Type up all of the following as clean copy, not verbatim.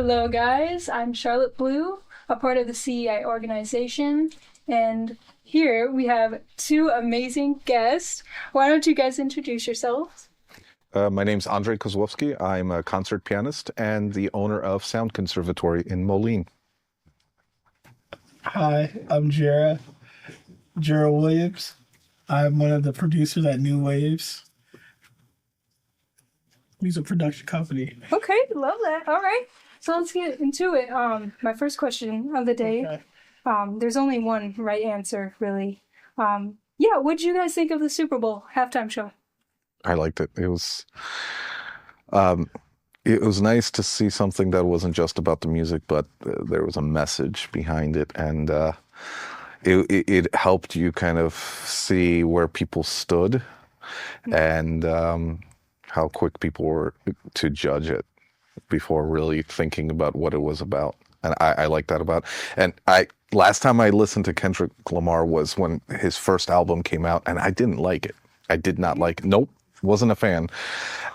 Hello, guys. I'm Charlotte Blu, a part of the CEI organization, and here we have two amazing guests. Why don't you guys introduce yourselves? My name's Andre Kozowowski. I'm a concert pianist and the owner of Sound Conservatory in Moline. Hi, I'm Jera Williams. I'm one of the producers at New Waves music production company. Okay, love that. All right, so let's get into it. My first question of the day. Okay. There's only one right answer, really. What did you guys think of the Super Bowl halftime show? I liked it. It was nice to see something that wasn't just about the music, but there was a message behind it, and it helped you kind of see where people stood and how quick people were to judge it before really thinking about what it was about. And I like that about. And last time I listened to Kendrick Lamar was when his first album came out, and I didn't like it. I did not like it. Nope, wasn't a fan.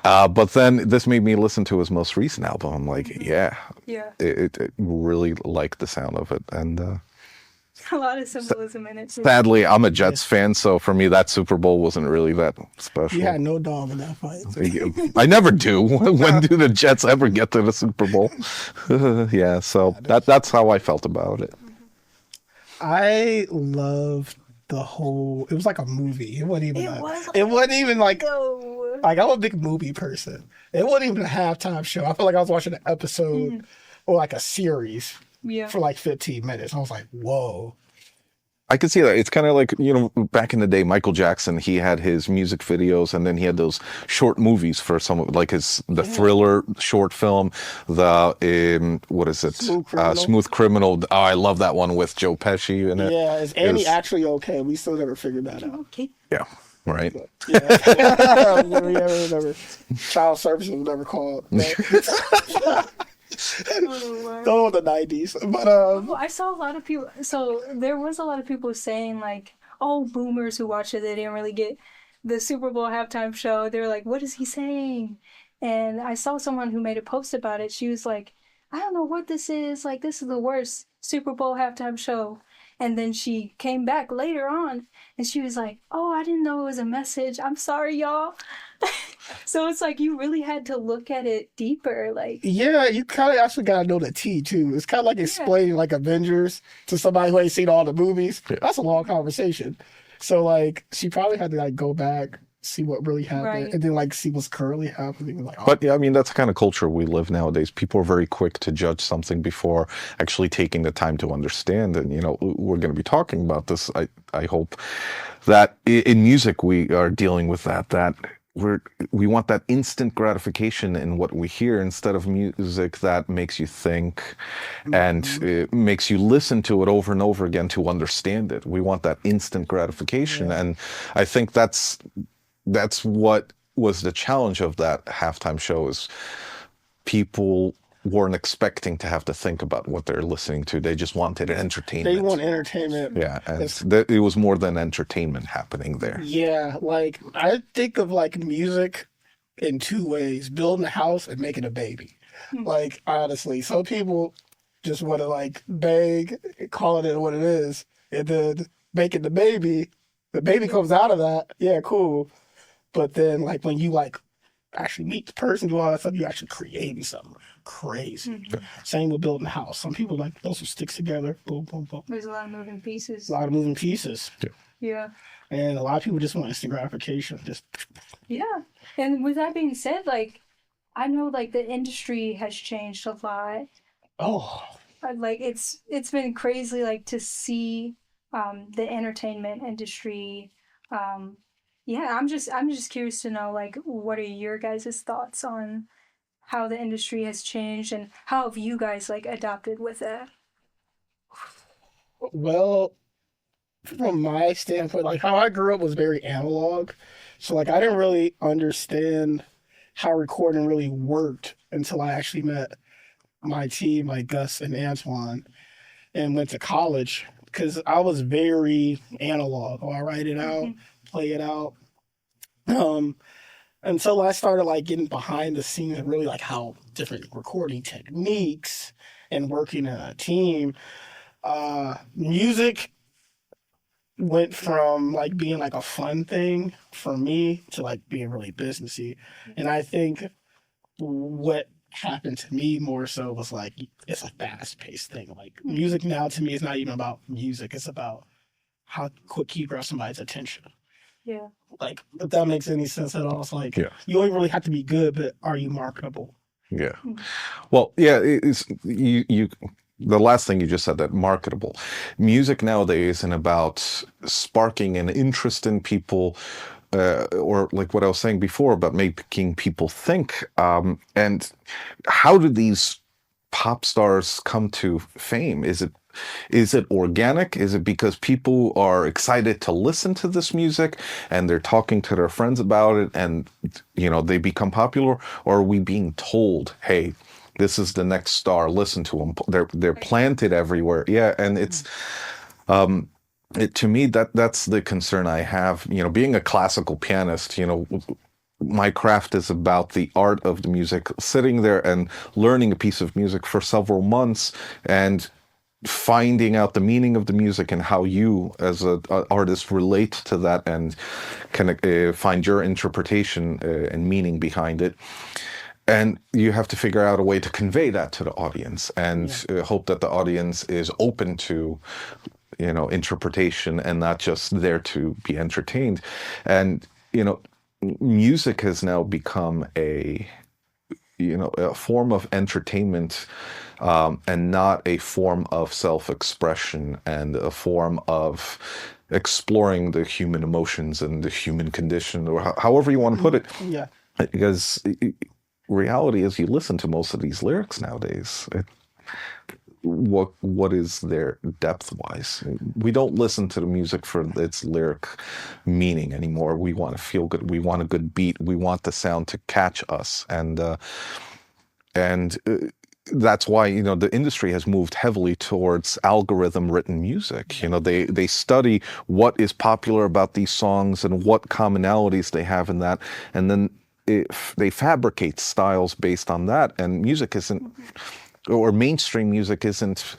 But then this made me listen to his most recent album. I'm like, yeah. It really liked the sound of it. And A lot of symbolism in it, too. sadly, I'm a Jets fan, so for me, that Super Bowl wasn't really that special. You had no dog in that fight. I never do. When do the Jets ever get to the Super Bowl? Yeah, so that's how I felt about it. I loved the whole. It was like a movie. It wasn't even. No. Like I'm a big movie person. It wasn't even a halftime show. I felt like I was watching an episode or like a series for like 15 minutes. I was like, whoa. I can see that. It's kind of like, back in the day, Michael Jackson, he had his music videos, and then he had those short movies for some, like the Thriller short film, what is it? Smooth Criminal. Oh, I love that one with Joe Pesci in it. Yeah, is Annie actually okay? We still never figured that out. Okay. Yeah, right. Yeah. never. Child services was never called. Those were the 90s. But I saw a lot of people. So there was a lot of people saying like, "Oh, boomers who watched it, they didn't really get the Super Bowl halftime show." They were like, "What is he saying?" And I saw someone who made a post about it. She was like, "I don't know what this is. Like, this is the worst Super Bowl halftime show." And then she came back later on, and she was like, "Oh, I didn't know it was a message. I'm sorry, y'all." So it's like you really had to look at it deeper, like. yeah, you kind of actually got to know the tea, too. It's kind of like explaining, like, Avengers to somebody who ain't seen all the movies. Yeah. That's a long conversation. So, like, she probably had to, like, go back, see what really happened, Right. and then, like, see what's currently happening. Like, But yeah, I mean, that's the kind of culture we live nowadays. People are very quick to judge something before actually taking the time to understand. And, we're going to be talking about this. I hope that in music we are dealing with that we want that instant gratification in what we hear instead of music that makes you think and it makes you listen to it over and over again to understand it. We want that instant gratification. Yeah. And I think that's what was the challenge of that halftime show is people weren't expecting to have to think about what they're listening to. They just wanted entertainment. they want entertainment. Yeah, and it was more than entertainment happening there. Yeah, like, I think of, like, music in two ways: building a house and making a baby. Like, honestly, some people just want to, like, bang, call it what it is, and then making the baby comes out of that. Yeah, cool. But then, like, when you, like, actually meet the person, do all that stuff, you're actually creating something crazy. Same with building a house. Some people, like, those some sticks together, boom, boom, boom. There's a lot of moving pieces. A lot of moving pieces. Yeah. And a lot of people just want instant gratification. Just Yeah. And with that being said, like, I know like the industry has changed a lot. oh, Like it's been crazy like to see the entertainment industry. I'm just curious to know like what are your guys' thoughts on how the industry has changed and how have you guys like adapted with it? well, from my standpoint, like how I grew up was very analog. So like I didn't really understand how recording really worked until I actually met my team, like Gus and Antoine, and went to college because I was very analog. Oh, I write it out, play it out. until I started like getting behind the scenes and really like how different recording techniques and working in a team, music went from like being like a fun thing for me to like being really businessy. And I think what happened to me more so was like it's a fast paced thing. Like music now to me is not even about music, it's about how quick you grab somebody's attention. Yeah. Like, if that makes any sense at all. It's like Yeah. you don't really have to be good, but are you marketable? Yeah. Well, yeah, it's you the last thing you just said, that marketable. Music nowadays isn't about sparking an interest in people, or like what I was saying before about making people think. And how do these pop stars come to fame? Is it organic? Is it because people are excited to listen to this music and they're talking to their friends about it and, you know, they become popular? Or are we being told, hey, this is the next star, listen to them. They're planted everywhere. Yeah, and it's to me that's the concern I have. You know, being a classical pianist, you know, my craft is about the art of the music, sitting there and learning a piece of music for several months and finding out the meaning of the music and how you as an artist relate to that and can find your interpretation and meaning behind it. And you have to figure out a way to convey that to the audience and hope that the audience is open to, you know, interpretation and not just there to be entertained. And, you know, music has now become a form of entertainment, and not a form of self-expression and a form of exploring the human emotions and the human condition, or however you want to put it. Yeah. Because reality is, you listen to most of these lyrics nowadays. What is their depth-wise? We don't listen to the music for its lyric meaning anymore. We want to feel good. We want a good beat. We want the sound to catch us, and that's why, you know, the industry has moved heavily towards algorithm-written music. You know, they study what is popular about these songs and what commonalities they have in that, and then if they fabricate styles based on that. And music isn't, or mainstream music isn't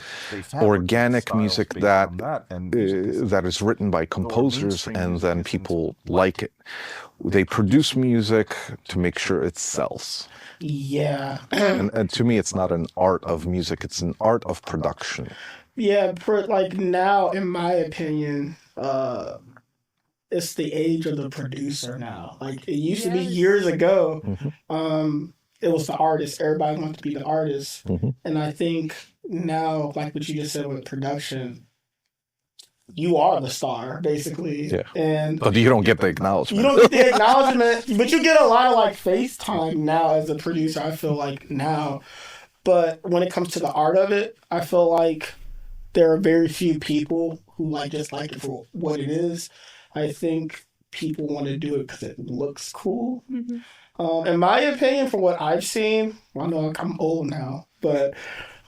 organic music that is written by composers and then people like it. They produce music to make sure it sells. Yeah. And to me, it's not an art of music, it's an art of production. Yeah, like now, in my opinion, it's the age of the producer now. Like, it used to be years ago, it was the artist. Everybody wanted to be the artist. And I think now, like what you just said with production, you are the star, basically. Yeah. And but you don't get the acknowledgement. You don't get the acknowledgement, but you get a lot of like FaceTime now as a producer, I feel like now. But when it comes to the art of it, I feel like there are very few people who like just like it for what it is. I think people want to do it because it looks cool. In my opinion, from what I've seen, I know I'm old now, but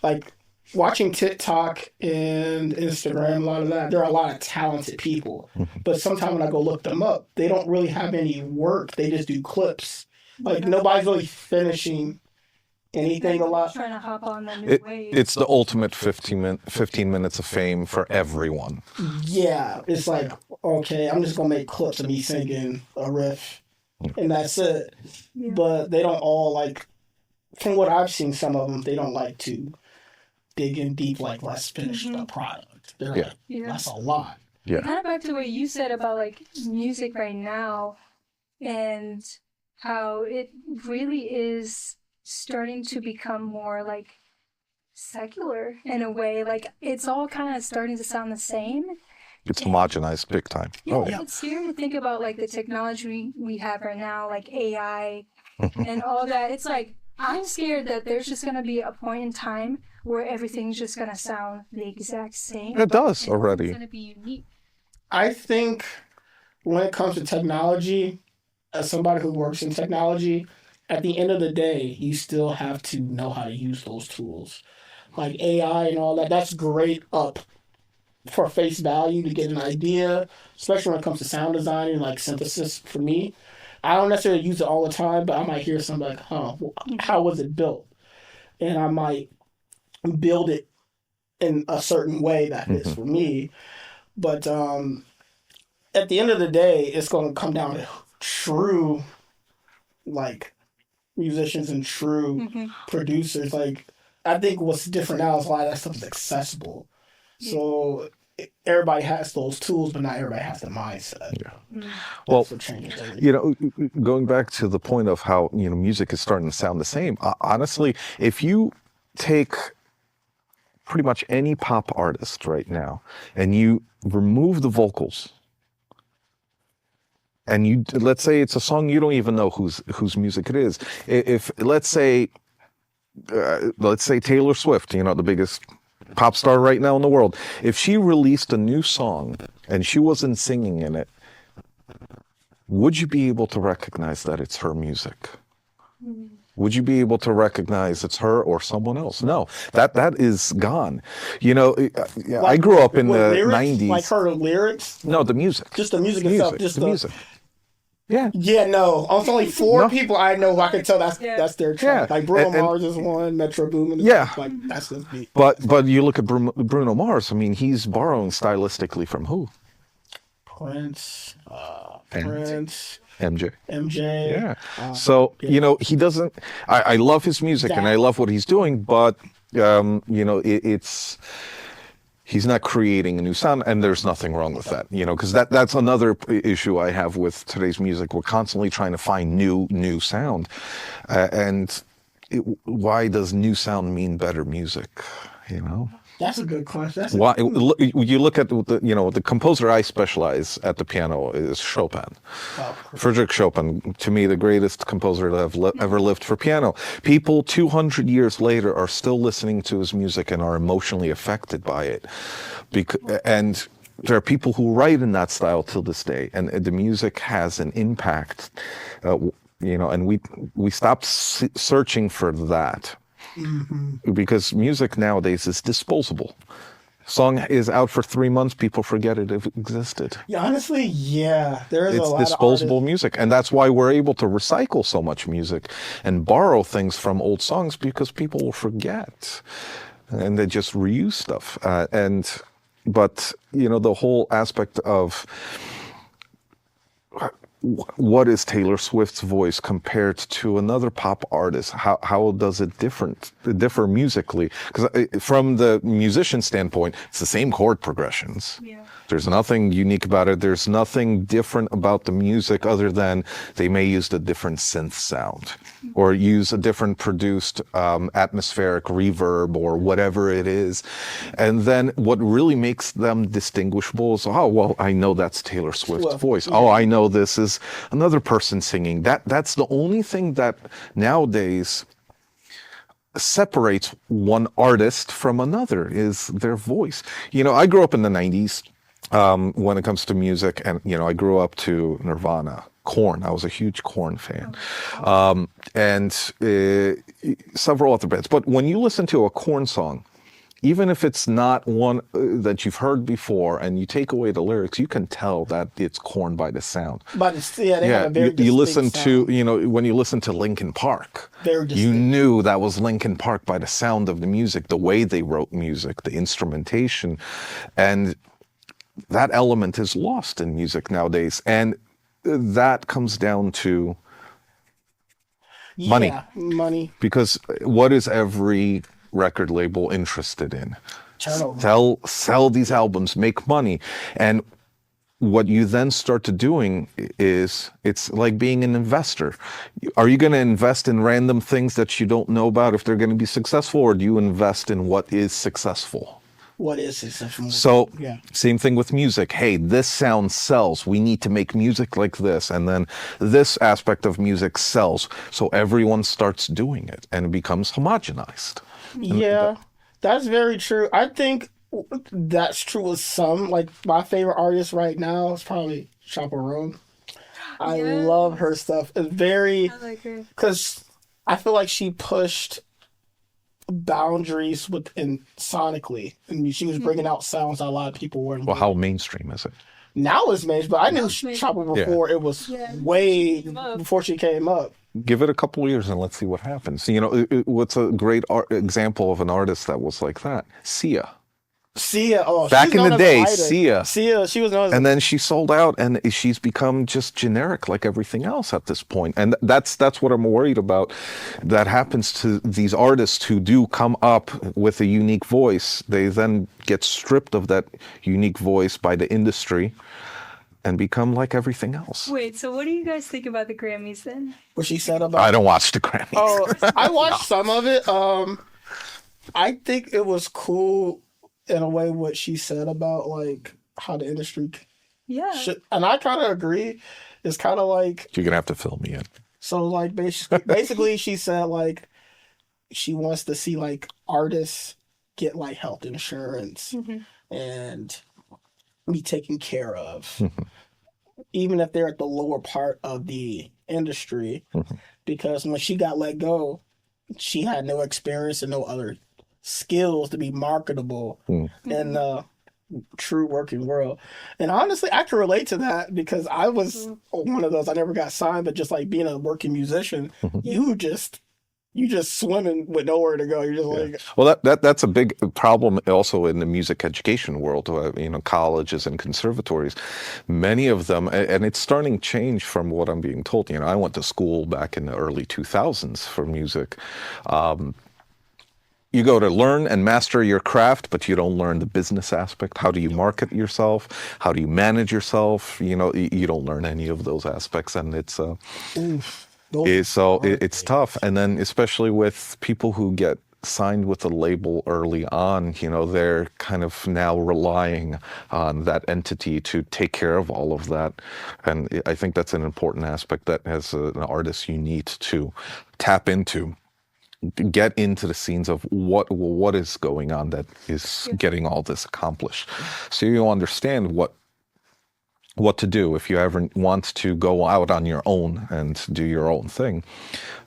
like watching TikTok and Instagram, a lot of that, there are a lot of talented people. But sometimes when I go look them up, they don't really have any work. They just do clips. Like nobody's really finishing anything a lot. Trying to hop on the new wave. It's the ultimate 15 minutes of fame for everyone. Yeah, it's like, okay, I'm just going to make clips of me singing a riff, and that's it. Yeah. But they don't all like, from what I've seen, some of them, they don't like to dig in deep, like, let's finish the product. They're like, that's a lot. Yeah. Kind of back to what you said about, like, music right now and how it really is starting to become more, like, secular in a way. Like, it's all kind of starting to sound the same. It's homogenized big time. Yeah, it's scary to think about, like, the technology we have right now, like AI and all that. It's like, I'm scared that there's just going to be a point in time where everything's just going to sound the exact same. It does already. It's going to be unique. I think when it comes to technology, as somebody who works in technology, at the end of the day, you still have to know how to use those tools. Like AI and all that, that's great up for face value to get an idea, especially when it comes to sound design and like synthesis for me. I don't necessarily use it all the time, but I might hear something like, huh, how was it built? And I might build it in a certain way that fits for me. But at the end of the day, it's going to come down to true, like, musicians and true producers. Like, I think what's different now is a lot of that stuff is accessible. So everybody has those tools, but not everybody has the mindset. Yeah. Well, going back to the point of how, music is starting to sound the same. Honestly, if you take pretty much any pop artist right now and you remove the vocals, and let's say it's a song you don't even know whose music it is. If let's say Taylor Swift, the biggest pop star right now in the world, if she released a new song and she wasn't singing in it, would you be able to recognize that it's her music? Would you be able to recognize it's her or someone else? No, that is gone. I grew up in the lyrics, 90s. Like her lyrics? No, the music. Just the music itself. Just the music. Yeah. Yeah, no. It's only four people I know who I can tell that's their track. Yeah. Like Bruno Mars is one, Metro Boomin. Like that's his beat. But you look at Bruno Mars. I mean, he's borrowing stylistically from who? Prince. MJ. Yeah. So he doesn't. I love his music and I love what he's doing, but it's. He's not creating a new sound, and there's nothing wrong with that, because that's another issue I have with today's music. We're constantly trying to find new sound, why does new sound mean better music? That's a good question. Why you look at the composer I specialize at the piano is Chopin. Friedrich Chopin, to me, the greatest composer to have ever lived for piano. People 200 years later are still listening to his music and are emotionally affected by it, and there are people who write in that style till this day, and the music has an impact. And we stopped searching for that. Because music nowadays is disposable. Song is out for 3 months, people forget it existed. Yeah, honestly, there is a lot of disposable of music, and that's why we're able to recycle so much music and borrow things from old songs, because people will forget and they just reuse stuff. But the whole aspect of what is Taylor Swift's voice compared to another pop artist? How does it differ musically? Because from the musician standpoint, it's the same chord progressions. Yeah. There's nothing unique about it. There's nothing different about the music other than they may use a different synth sound or use a different produced atmospheric reverb or whatever it is. And then what really makes them distinguishable is, I know that's Taylor Swift's voice. Yeah. I know this is another person singing. That's the only thing that nowadays separates one artist from another is their voice. I grew up in the 90s. When it comes to music, and I grew up to Nirvana, Korn. I was a huge Korn fan, and several other bands. But when you listen to a Korn song, even if it's not one that you've heard before, and you take away the lyrics, you can tell that it's Korn by the sound. But they have a very distinct you listen sound. to when you listen to Linkin Park, you knew that was Linkin Park by the sound of the music, the way they wrote music, the instrumentation, and that element is lost in music nowadays, and that comes down to money. Because what is every record label interested in? Sell these albums, make money. And what you then start to doing is, it's like being an investor. Are you going to invest in random things that you don't know about if they're going to be successful, or do you invest in what is successful? What is successful? So, same thing with music. Hey, this sound sells. We need to make music like this. And then this aspect of music sells. So everyone starts doing it and it becomes homogenized. Yeah, that's very true. I think that's true with some. Like, my favorite artist right now is probably Chaperone. I love her stuff. It's very... I like her. Because I feel like she pushed boundaries within sonically, and she was bringing out sounds that a lot of people weren't. Well, how mainstream is it? Now it's mainstream, but I knew It's mainstream. Chopper before it was way before she came up. Give it a couple of years and let's see what happens. What's a great example of an artist that was like that? Sia. Sia, Back in the day, Sia, she was known as. And then she sold out, and she's become just generic like everything else at this point. And that's what I'm worried about. That happens to these artists who do come up with a unique voice. They then get stripped of that unique voice by the industry and become like everything else. Wait, so what do you guys think about the Grammys then? What she said about. I don't watch the Grammys. Oh, I watched some of it. I think it was cool in a way what she said about like how the industry should, and I kind of agree. It's kind of like you're gonna have to fill me in. So like basically she said like she wants to see like artists get like health insurance and be taken care of, even if they're at the lower part of the industry, because when she got let go, she had no experience and no other skills to be marketable in the true working world. And honestly, I can relate to that because I was one of those. I never got signed, but just like being a working musician, you just swimming with nowhere to go. You're just like, well, that's a big problem also in the music education world. Colleges and conservatories, many of them, and it's starting to change from what I'm being told. I went to school back in the early 2000s for music. You go to learn and master your craft, but you don't learn the business aspect. How do you market yourself? How do you manage yourself? You don't learn any of those aspects, and it's tough. And then especially with people who get signed with a label early on, they're kind of now relying on that entity to take care of all of that. And I think that's an important aspect that as an artist you need to tap into. Get into the scenes of what is going on that is getting all this accomplished, so you understand what to do if you ever want to go out on your own and do your own thing.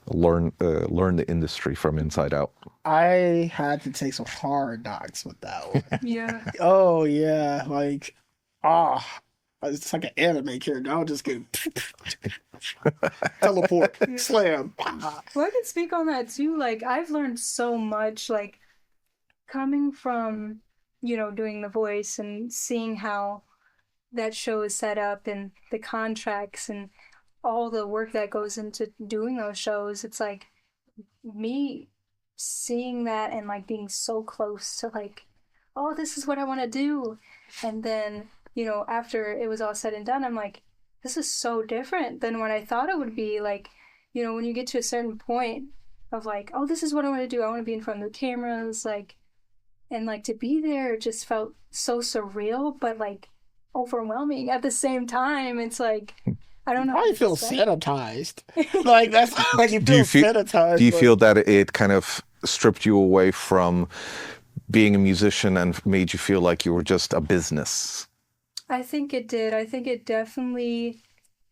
Learn the industry from inside out. I had to take some hard knocks with that one. Yeah. Oh yeah, like it's like an anime character. I'll just get teleport, slam. Well, I can speak on that too. Like, I've learned so much, like, coming from, doing The Voice and seeing how that show is set up and the contracts and all the work that goes into doing those shows. It's like me seeing that and like being so close to like, oh, this is what I want to do. And then, after it was all said and done, I'm like, this is so different than what I thought it would be. Like, when you get to a certain point of like, oh, this is what I want to do. I want to be in front of the cameras, like, and like to be there just felt so surreal, but like overwhelming at the same time. It's like, I don't know. I feel sanitized. Like that's like you feel sanitized. Do you feel that it kind of stripped you away from being a musician and made you feel like you were just a business? I think it did. I think it definitely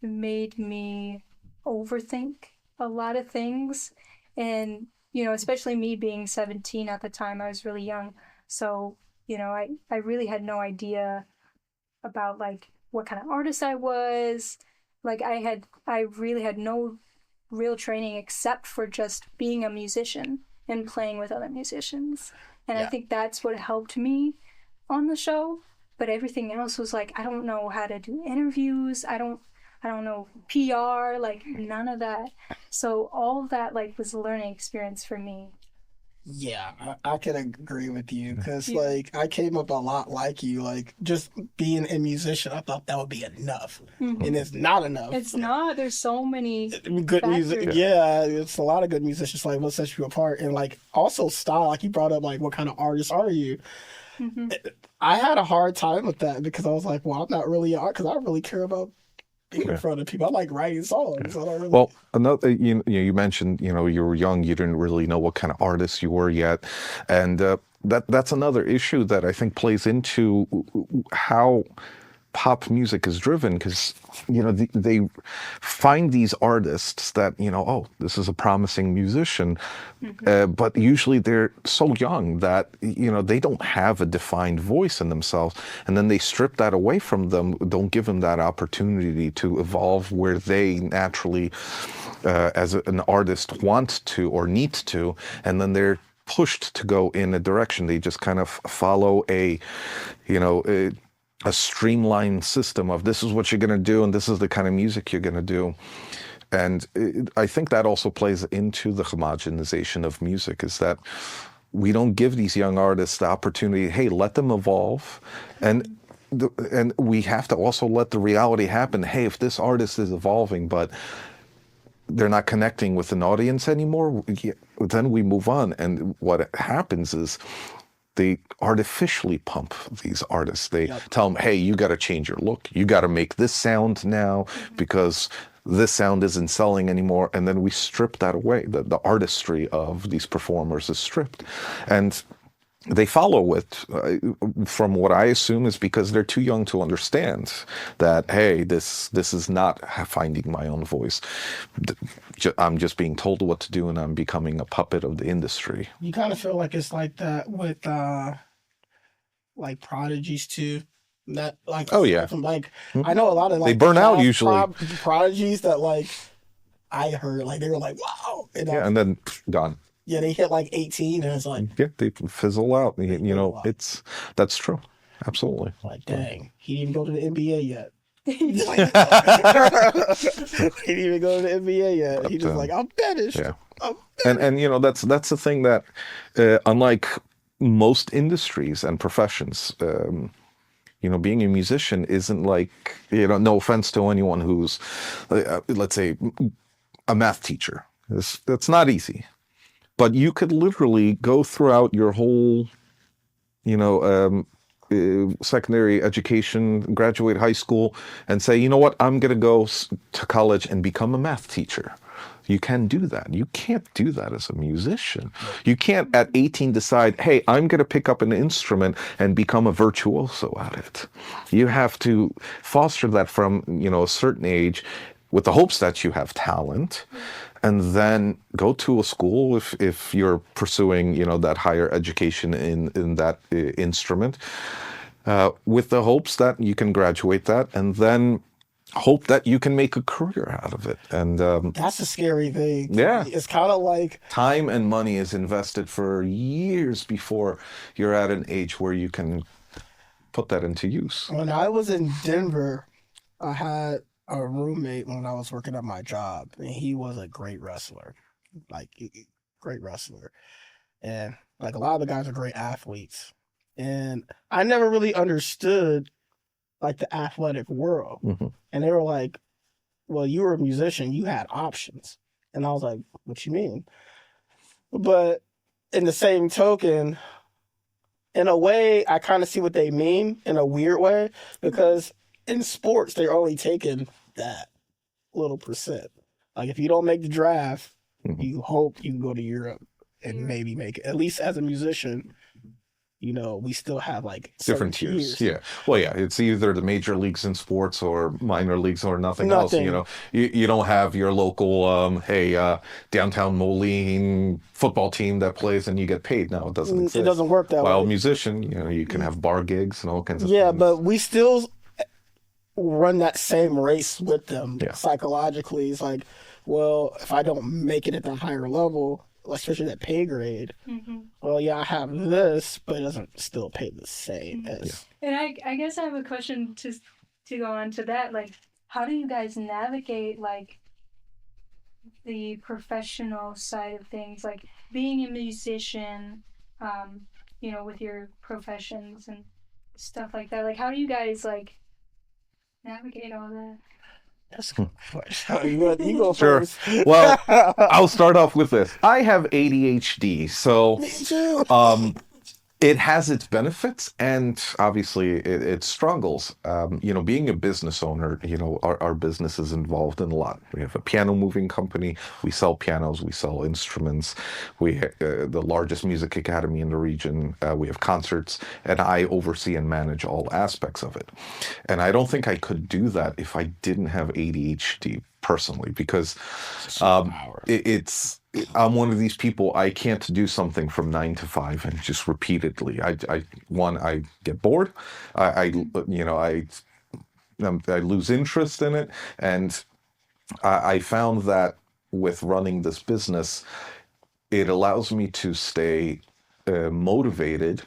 made me overthink a lot of things. And, especially me being 17 at the time, I was really young. So, I really had no idea about like what kind of artist I was. Like I really had no real training except for just being a musician and playing with other musicians. And I think that's what helped me on the show. But everything else was like, I don't know how to do interviews. I don't know PR, like none of that. So all of that like was a learning experience for me. Yeah, I can agree with you because like I came up a lot like you, like just being a musician. I thought that would be enough, and it's not enough. It's not. There's so many good music. Yeah, it's a lot of good musicians. Like what sets you apart, and like also style. Like you brought up, like what kind of artist are you? I had a hard time with that because I was like, well, I'm not really art because I don't really care about being in front of people. I like writing songs. So I don't really... Well, another you mentioned you were young, you didn't really know what kind of artist you were yet, and that's another issue that I think plays into how pop music is driven, because they find these artists that oh, this is a promising musician, but usually they're so young that they don't have a defined voice in themselves, and then they strip that away from them, don't give them that opportunity to evolve where they naturally as an artist want to or need to, and then they're pushed to go in a direction. They just kind of follow a streamlined system of, this is what you're going to do and this is the kind of music you're going to do. And I think that also plays into the homogenization of music, is that we don't give these young artists the opportunity, hey, let them evolve. And we have to also let the reality happen. Hey, if this artist is evolving, but they're not connecting with an audience anymore, then we move on. And what happens is they artificially pump these artists. They tell them, hey, you got to change your look. You got to make this sound now because this sound isn't selling anymore. And then we strip that away. The artistry of these performers is stripped. And they follow it, from what I assume, is because they're too young to understand that, hey, this is not finding my own voice. I'm just being told what to do, and I'm becoming a puppet of the industry. You kind of feel like it's like that with like prodigies too. That like, oh yeah, like I know a lot of like they burn out usually. Prodigies that like I heard, like they were like, wow, and then gone. Yeah, they hit like 18 and it's like... Yeah, they fizzle out. That's true. Absolutely. Like, dang, he didn't even go to the NBA yet. He didn't even go to the NBA yet. He just like, I'm finished. Yeah. And that's the thing that, unlike most industries and professions, being a musician isn't like, no offense to anyone who's, let's say, a math teacher. That's not easy. But you could literally go throughout your whole, secondary education, graduate high school, and say, you know what, I'm going to go to college and become a math teacher. You can do that. You can't do that as a musician. You can't at 18 decide, hey, I'm going to pick up an instrument and become a virtuoso at it. You have to foster that from, a certain age, with the hopes that you have talent, and then go to a school if you're pursuing, that higher education in that instrument, with the hopes that you can graduate that, and then hope that you can make a career out of it. And that's a scary thing. Yeah. It's kind of like... time and money is invested for years before you're at an age where you can put that into use. When I was in Denver, I had a roommate when I was working at my job, and he was a great wrestler, and like a lot of the guys are great athletes, and I never really understood like the athletic world. And they were like, well, you were a musician, you had options. And I was like, what you mean? But in the same token, in a way, I kind of see what they mean in a weird way, because in sports, they're only taking that little percent. Like, if you don't make the draft, you hope you can go to Europe and maybe make it. At least as a musician, we still have like different tiers. Yeah. Well, yeah, it's either the major leagues in sports or minor leagues or nothing else. You don't have your local, downtown Moline football team that plays and you get paid. No, it doesn't exist. It doesn't work that way. While a musician, you can have bar gigs and all kinds of things. Yeah, but we still run that same race with them psychologically. It's like, well, if I don't make it at the higher level, especially that pay grade, well, yeah, I have this, but it doesn't still pay the same as... And I guess I have a question to go on to that. Like, how do you guys navigate, like, the professional side of things? Like, being a musician, with your professions and stuff like that. Like, how do you guys, like, navigate all that? That's good. You go sure. first. Well, I'll start off with this. I have ADHD, so Me too. It has its benefits and obviously its struggles. Being a business owner, our business is involved in a lot. We have a piano moving company. We sell pianos. We sell instruments. We the largest music academy in the region. We have concerts, and I oversee and manage all aspects of it. And I don't think I could do that if I didn't have ADHD personally, because I'm one of these people. I can't do something from 9 to 5 and just repeatedly. I get bored. I lose interest in it, and I found that with running this business, it allows me to stay motivated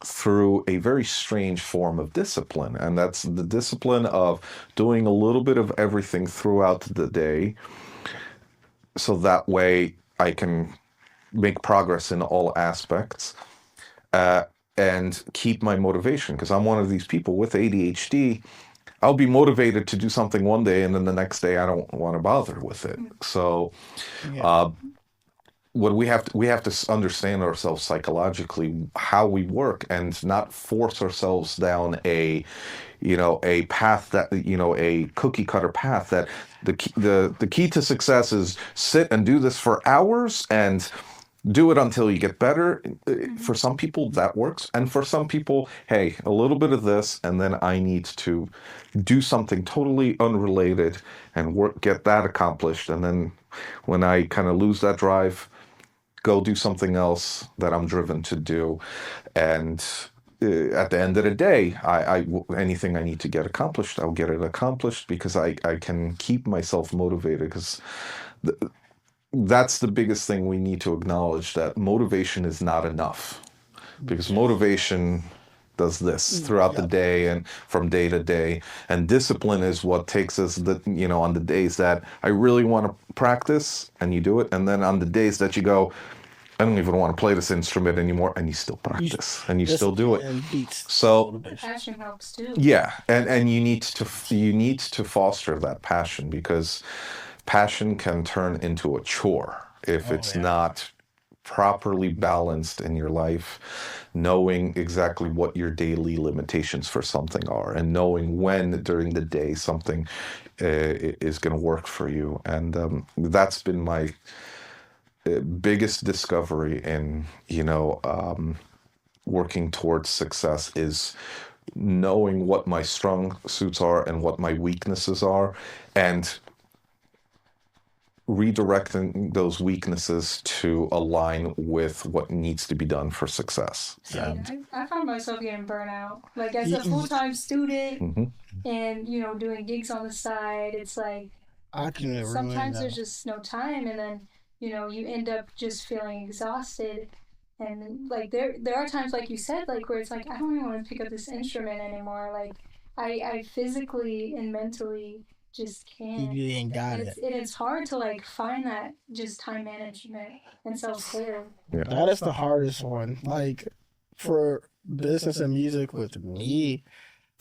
through a very strange form of discipline. And that's the discipline of doing a little bit of everything throughout the day. So that way I can make progress in all aspects and keep my motivation. Because I'm one of these people with ADHD. I'll be motivated to do something one day, and then the next day I don't want to bother with it. So what we have to understand ourselves psychologically, how we work, and not force ourselves down a path that, a cookie cutter path, that the key to success is sit and do this for hours and do it until you get better. For some people that works, and for some people, hey, a little bit of this and then I need to do something totally unrelated and get that accomplished, and then when I kind of lose that drive, go do something else that I'm driven to do. And at the end of the day, anything I need to get accomplished, I'll get it accomplished, because I can keep myself motivated. Because that's the biggest thing we need to acknowledge, that motivation is not enough, because motivation does this throughout the day and from day to day, and discipline is what takes us on the days that I really want to practice, and you do it, and then on the days that you go, I don't even want to play this instrument anymore, and you still practice and you still do it. So passion helps too. Yeah, and you need to foster that passion, because passion can turn into a chore if it's not properly balanced in your life, knowing exactly what your daily limitations for something are, and knowing when during the day something is going to work for you. And that's been my biggest discovery in working towards success, is knowing what my strong suits are and what my weaknesses are, and redirecting those weaknesses to align with what needs to be done for success. Yeah, I found myself getting burnt out. Like, as a full-time student and, doing gigs on the side, it's like sometimes there's just no time, and then, you end up just feeling exhausted. And, like, there are times, like you said, like, where it's like, I don't even want to pick up this instrument anymore. Like, I physically and mentally just can't. You ain't got it. And it's hard to, like, find that just time management and self-care. Yeah. That is the hardest one. Like, for business and music with me,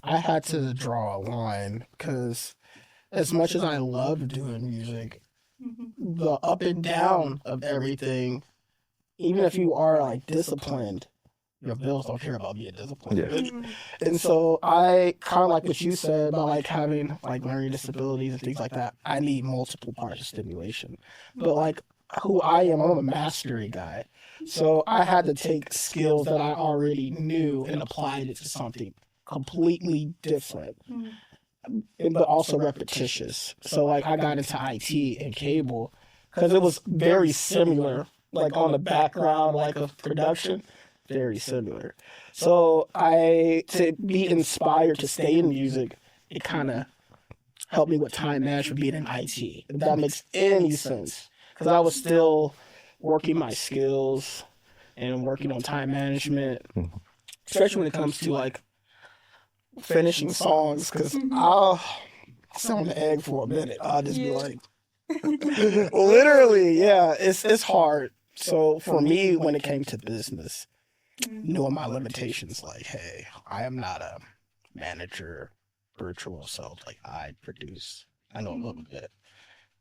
I had to draw a line, because as much as I love doing music, the up and down of everything, even if you are like disciplined, your bills don't care about being disciplined. Yeah. And so I kind of like what you said about like having like learning disabilities and things like that. I need multiple parts of stimulation. But like who I am, I'm a mastery guy. So I had to take skills that I already knew and applied it to something completely different, but also repetitious. So like I got into IT and cable because it was very similar, like on the background, like of production, very similar. So to be inspired to stay in music, it kind of helped me with time management being in IT, if that makes any sense. Because I was still working my skills and working on time management, especially when it comes to like finishing songs, because I'll sit on the egg for a minute. I'll just be like, literally, yeah, it's hard. So for me, when it came to business, knowing my limitations, like, hey, I am not a manager, virtual self. Like, I produce. I know a little bit.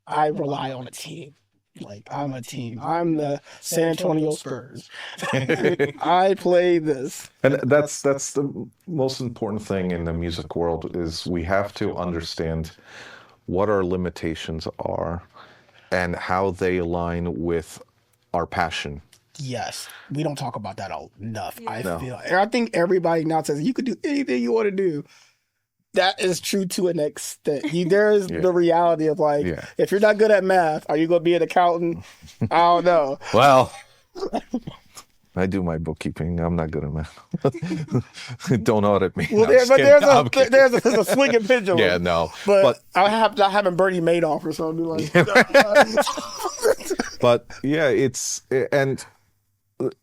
I rely on a team. Like, I'm a team. I'm the San Antonio Spurs. I play this. And that's the most important thing in the music world is we have to understand what our limitations are and how they align with our passion. Yes, we don't talk about that enough. Yeah. I No. feel, and I think everybody now says you could do anything you want to do. That is true to an extent. There's Yeah. the reality of like, Yeah. if you're not good at math, are you going to be an accountant? I don't know. Well, I do my bookkeeping. I'm not good at math. Don't audit me. Well, No, I'm just but kidding. I'm kidding. there's a swinging pendulum. Yeah, no. But I have not having Bernie Madoff or something like. But yeah, and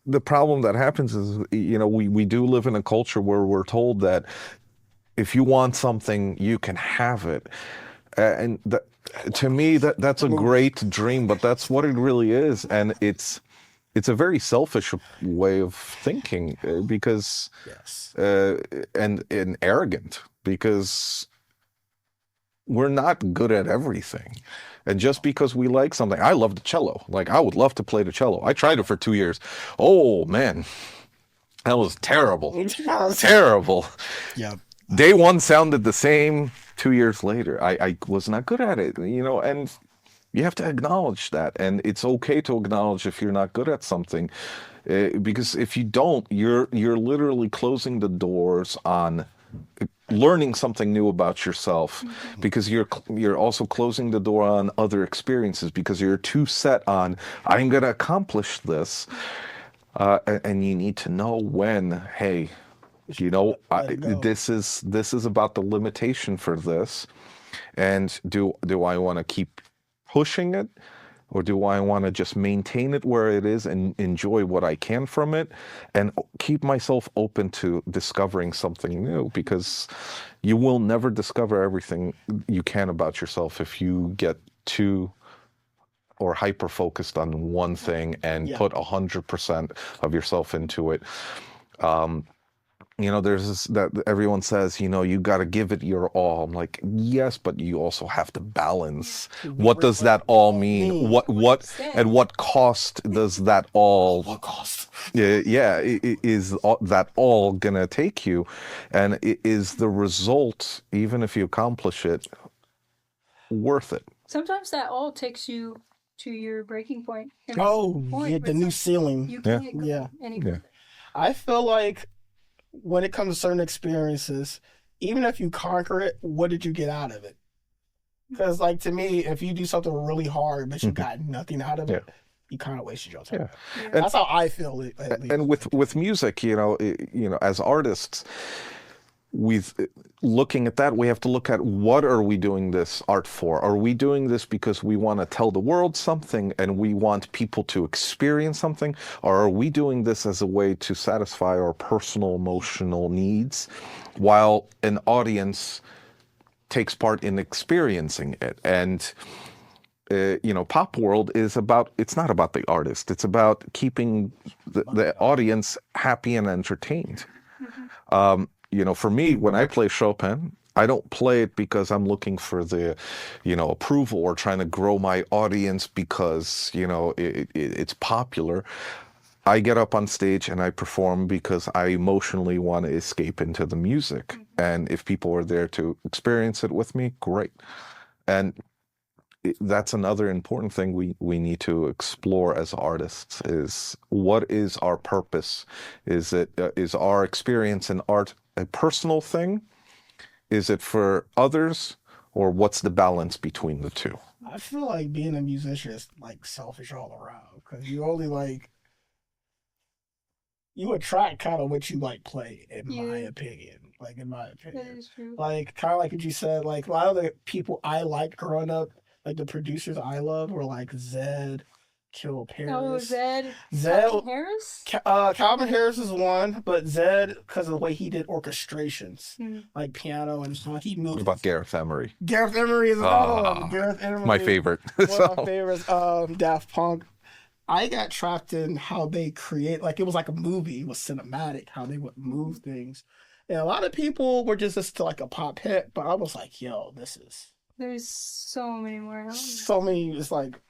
the problem that happens is, we do live in a culture where we're told that if you want something, you can have it. And to me, that's a great dream, but that's what it really is. And it's a very selfish way of thinking because, Yes. and arrogant, because we're not good at everything. And just because we like something, I love the cello. Like, I would love to play the cello. I tried it for 2 years. Oh, man. That was terrible. Terrible. Yeah. Day one sounded the same. 2 years later, I was not good at it, and you have to acknowledge that. And it's okay to acknowledge if you're not good at something, because if you don't, you're literally closing the doors on learning something new about yourself, because you're also closing the door on other experiences because you're too set on, I'm going to accomplish this. And you need to know when, hey, this is about the limitation for this. And do I want to keep pushing it, or do I want to just maintain it where it is and enjoy what I can from it and keep myself open to discovering something new? Because you will never discover everything you can about yourself if you get too or hyper focused on one thing and put 100% of yourself into it. There's this that everyone says, you got to give it your all. I'm like, yes, but you also have to balance. What does that all mean? What at what cost does that all? What cost? Is that all gonna take you? And is the result, even if you accomplish it, worth it? Sometimes that all takes you to your breaking point. And The new ceiling. You can't go any further. I feel like when it comes to certain experiences, even if you conquer it, what did you get out of it? Because, like, to me, if you do something really hard but you got nothing out of it, you kind of wasted your time. Yeah. That's how I feel. At least. And with music, as artists, looking at that, we have to look at, what are we doing this art for? Are we doing this because we want to tell the world something and we want people to experience something? Or are we doing this as a way to satisfy our personal emotional needs while an audience takes part in experiencing it? And pop world is it's not about the artist. It's about keeping the audience happy and entertained. For me, when I play Chopin, I don't play it because I'm looking for the, approval or trying to grow my audience because, it's popular. I get up on stage and I perform because I emotionally want to escape into the music. And if people are there to experience it with me, great. And that's another important thing we need to explore as artists, is what is our purpose? Is our experience in art a personal thing? Is it for others? Or what's the balance between the two? I feel like being a musician is like selfish all around, because you only you attract kind of what you play, in my opinion. That is true. Like, kind of like what you said, like a lot of the people I liked growing up, like the producers I loved, were like Zed, Kill Paris. Oh, Zed. Calvin Harris? Calvin Harris is one, but Zed, because of the way he did orchestrations, like piano and stuff, he moved. What about Gareth Emery? Gareth Emery is Gareth Emery, my favorite. One of my favorites. Daft Punk. I got trapped in how they create, like, it was like a movie. It was cinematic, how they would move things. And a lot of people were just listening to like a pop hit, but I was like, yo, this is... There's so many more. So many, it's like...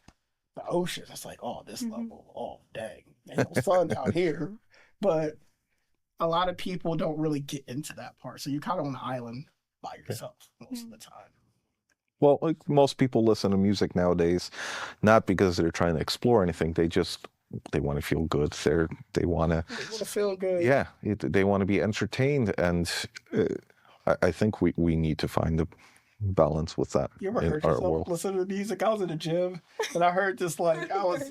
the ocean. It's like, oh, this level, oh dang, ain't no sun down here. But a lot of people don't really get into that part, so you're kind of on an island by yourself most of the time. Well, like most people listen to music nowadays, not because they're trying to explore anything. They want to feel good. They want to feel good. Yeah, they want to be entertained, and I think we need to find a balance with that You ever in heard our yourself world. listen to music? I was in the gym and I heard this like I was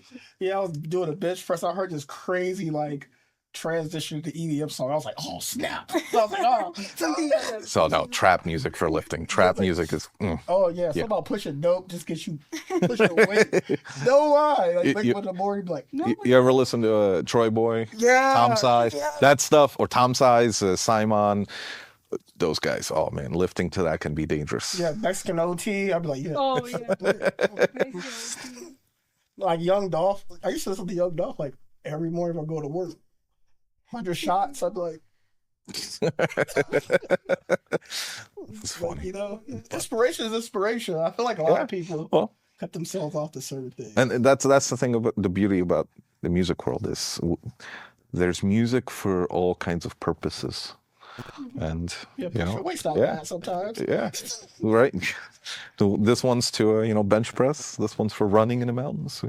doing a bench press. I heard this crazy like transition to EDM song. I was like, oh snap! I was like, oh, So no, trap music for lifting. Trap music is. oh yeah, something about pushing dope just gets you pushing weight. No lie, like You- with the morning, like You ever listen to Troy Boy, yeah, Tom Size, yeah. that stuff, or Tom Size, Simon, those guys? Oh man, lifting to that can be dangerous. Yeah, Mexican OT. I'd be like, yeah. Oh yeah. Like Young Dolph. I used to listen to Young Dolph like every morning when I go to work. 100 shots. I'd be like, It's like, funny. inspiration is inspiration. I feel like a lot of people Well, cut themselves off to certain things. and that's the thing about the beauty about the music world is there's music for all kinds of purposes, and Yeah, you know, waste not yeah. bad sometimes. yeah, right. So this one's to bench press. This one's for running in the mountains.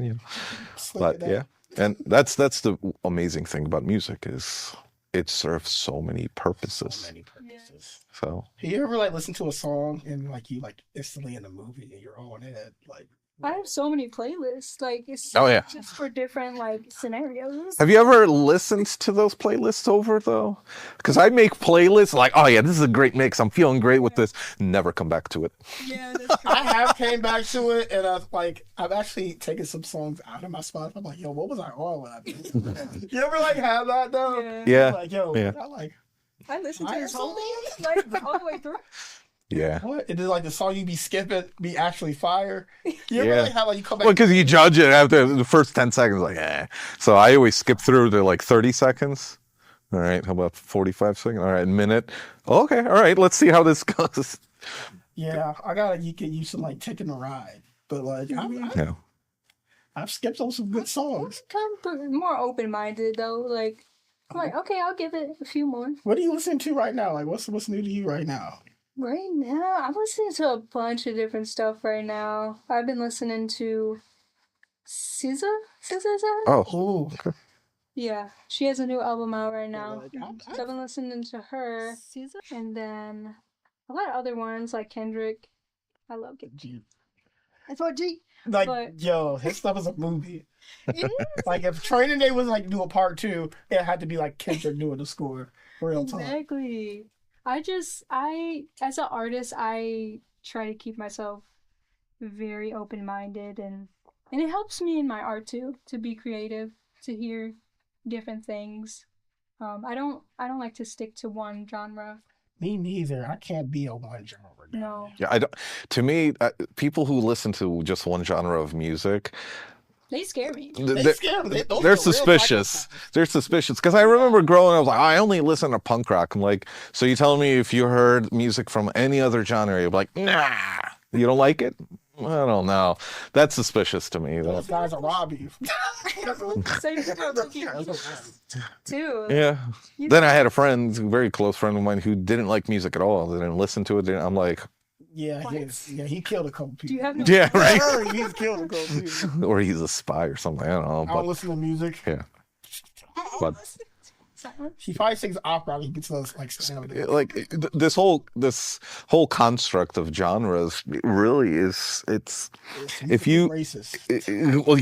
But yeah, and that's the amazing thing about music is it serves so many purposes. Many purposes. So You ever like listen to a song and like you like instantly in the movie and you're on it like I have so many playlists. Like it's Oh, yeah. just for different like scenarios. have you ever listened to those playlists over though? Because I make playlists like, oh yeah, this is a great mix. I'm feeling great with this. Never come back to it. Yeah, that's true. I have came back to it and I've actually taken some songs out of my spot. I'm like, yo, what was I on when I did this? You ever like have that though? Yeah. Yeah. Like, yo, Yeah. I listened to I this saw whole thing like all the way through. Yeah. what? It is like the song you be skipping be actually fire. You ever Yeah. like have like you come back Well, because you judge it after the first 10 seconds, like, eh. So I always skip through to like 30 seconds. All right, how about 45 seconds? All right, minute. Okay, all right, let's see how this goes. Yeah, I gotta get used to like taking a ride. But like Yeah. I've skipped on some good songs. I'm more open-minded though. Like I'm like, okay, I'll give it a few more. What are you listening to right now? Like what's new to you right now? Right now, I'm listening to a bunch of different stuff right now. I've been listening to SZA. SZA, is that? Oh, Ooh. Yeah, she has a new album out right now. Like, So I've been listening to her, and then a lot of other ones like Kendrick. I love Kendrick. That's what G. Like, But- yo, his stuff is a movie. It is. Like, if Training Day was like do a part 2, it had to be like Kendrick doing the score. Real talk. Exactly. As an artist, I try to keep myself very open-minded, and it helps me in my art too, to be creative, to hear different things. I don't like to stick to one genre. Me neither. I can't be a one genre guy. No. yeah. I don't. To me, people who listen to just one genre of music, They scare me. they're Those they're are real suspicious. psychopaths. They're suspicious because I remember growing up, I was like, I only listen to punk rock. I'm like, so you telling me if you heard music from any other genre, you're like, nah, you don't like it? I don't know. That's suspicious to me. Those guys will rob you. Same too. Yeah. Then I had a friend, a very close friend of mine, who didn't like music at all. They didn't listen to it. I'm like, Yeah, he killed a couple people. Do you have no? yeah, right. He's killed a couple people. Or he's a spy or something. I don't know. I don't But listen to music. yeah, but He probably sings opera. He gets those like sound. like this whole construct of genres really is if you racist. well,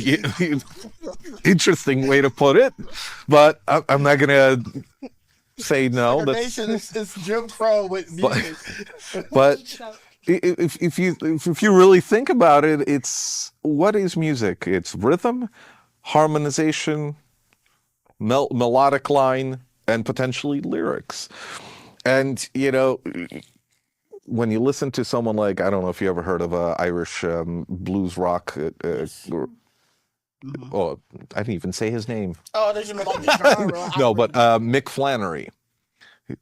interesting way to put it, but I'm not gonna say no. That's Segregation is Jim Crow with music. but if you really think about it, it's what is music? It's rhythm, harmonization, melodic line, and potentially lyrics. And when you listen to someone like, I don't know if you ever heard of Irish blues rock. Oh, I didn't even say his name. Oh, they should like the genre. No, but Mick Flannery.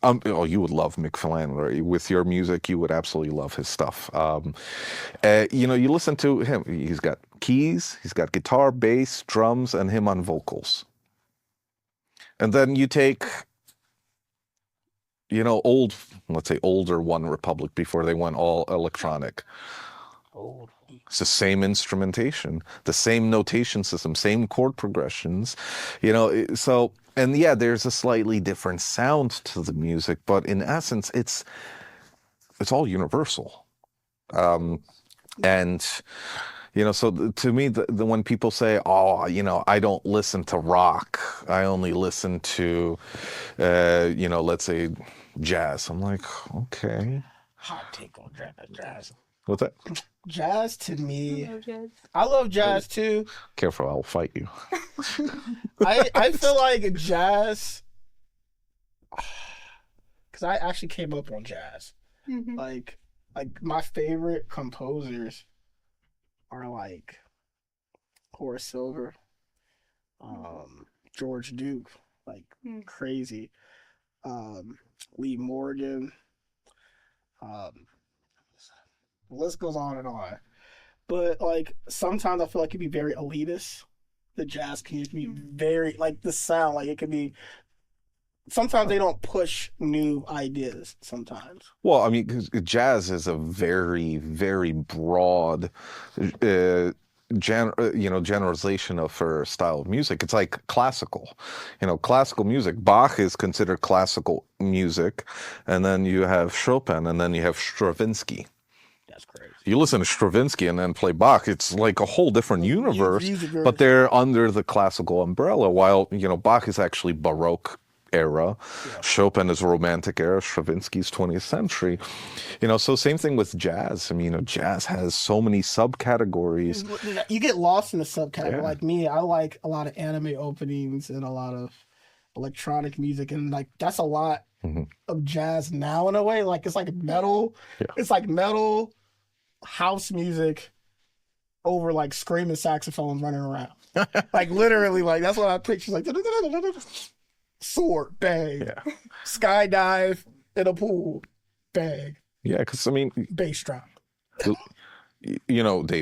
Oh, you would love Mick Flannery. With your music, you would absolutely love his stuff. You listen to him. He's got keys, he's got guitar, bass, drums, and him on vocals. And then you take, let's say older One Republic before they went all electronic. Old. It's the same instrumentation, the same notation system, same chord progressions, so, and yeah, there's a slightly different sound to the music, but in essence, it's all universal. And, so to me, the when people say, I don't listen to rock, I only listen to, let's say jazz. I'm like, okay. Hot take on jazz. What's that? Jazz to me, I I love jazz too. Careful, I'll fight you. I feel like jazz, because I actually came up on jazz. Mm-hmm. Like my favorite composers are like Horace Silver, George Duke, like crazy, Lee Morgan, the list goes on and on. But like sometimes I feel like it can be very elitist. The jazz can be very like the sound, like it can be. Sometimes they don't push new ideas. Sometimes. Well, I mean, 'cause jazz is a very, very broad, generalization of her style of music. It's like classical. Classical music. Bach is considered classical music, and then you have Chopin, and then you have Stravinsky. That's crazy. You listen to Stravinsky and then play Bach, it's like a whole different universe, Music but they're under the classical umbrella, while, Bach is actually Baroque era, Chopin is Romantic era, Stravinsky's 20th century. So same thing with jazz. I mean, jazz has so many subcategories. You get lost in the subcategory. Yeah. Like me, I like a lot of anime openings and a lot of electronic music, and like that's a lot of jazz now in a way. Like it's like metal. Yeah. It's like metal house music over like screaming saxophones running around. Like literally, like that's what I picture. Like sword, bang, skydive in a pool, bang. Yeah, because I mean, Bass drop. Dave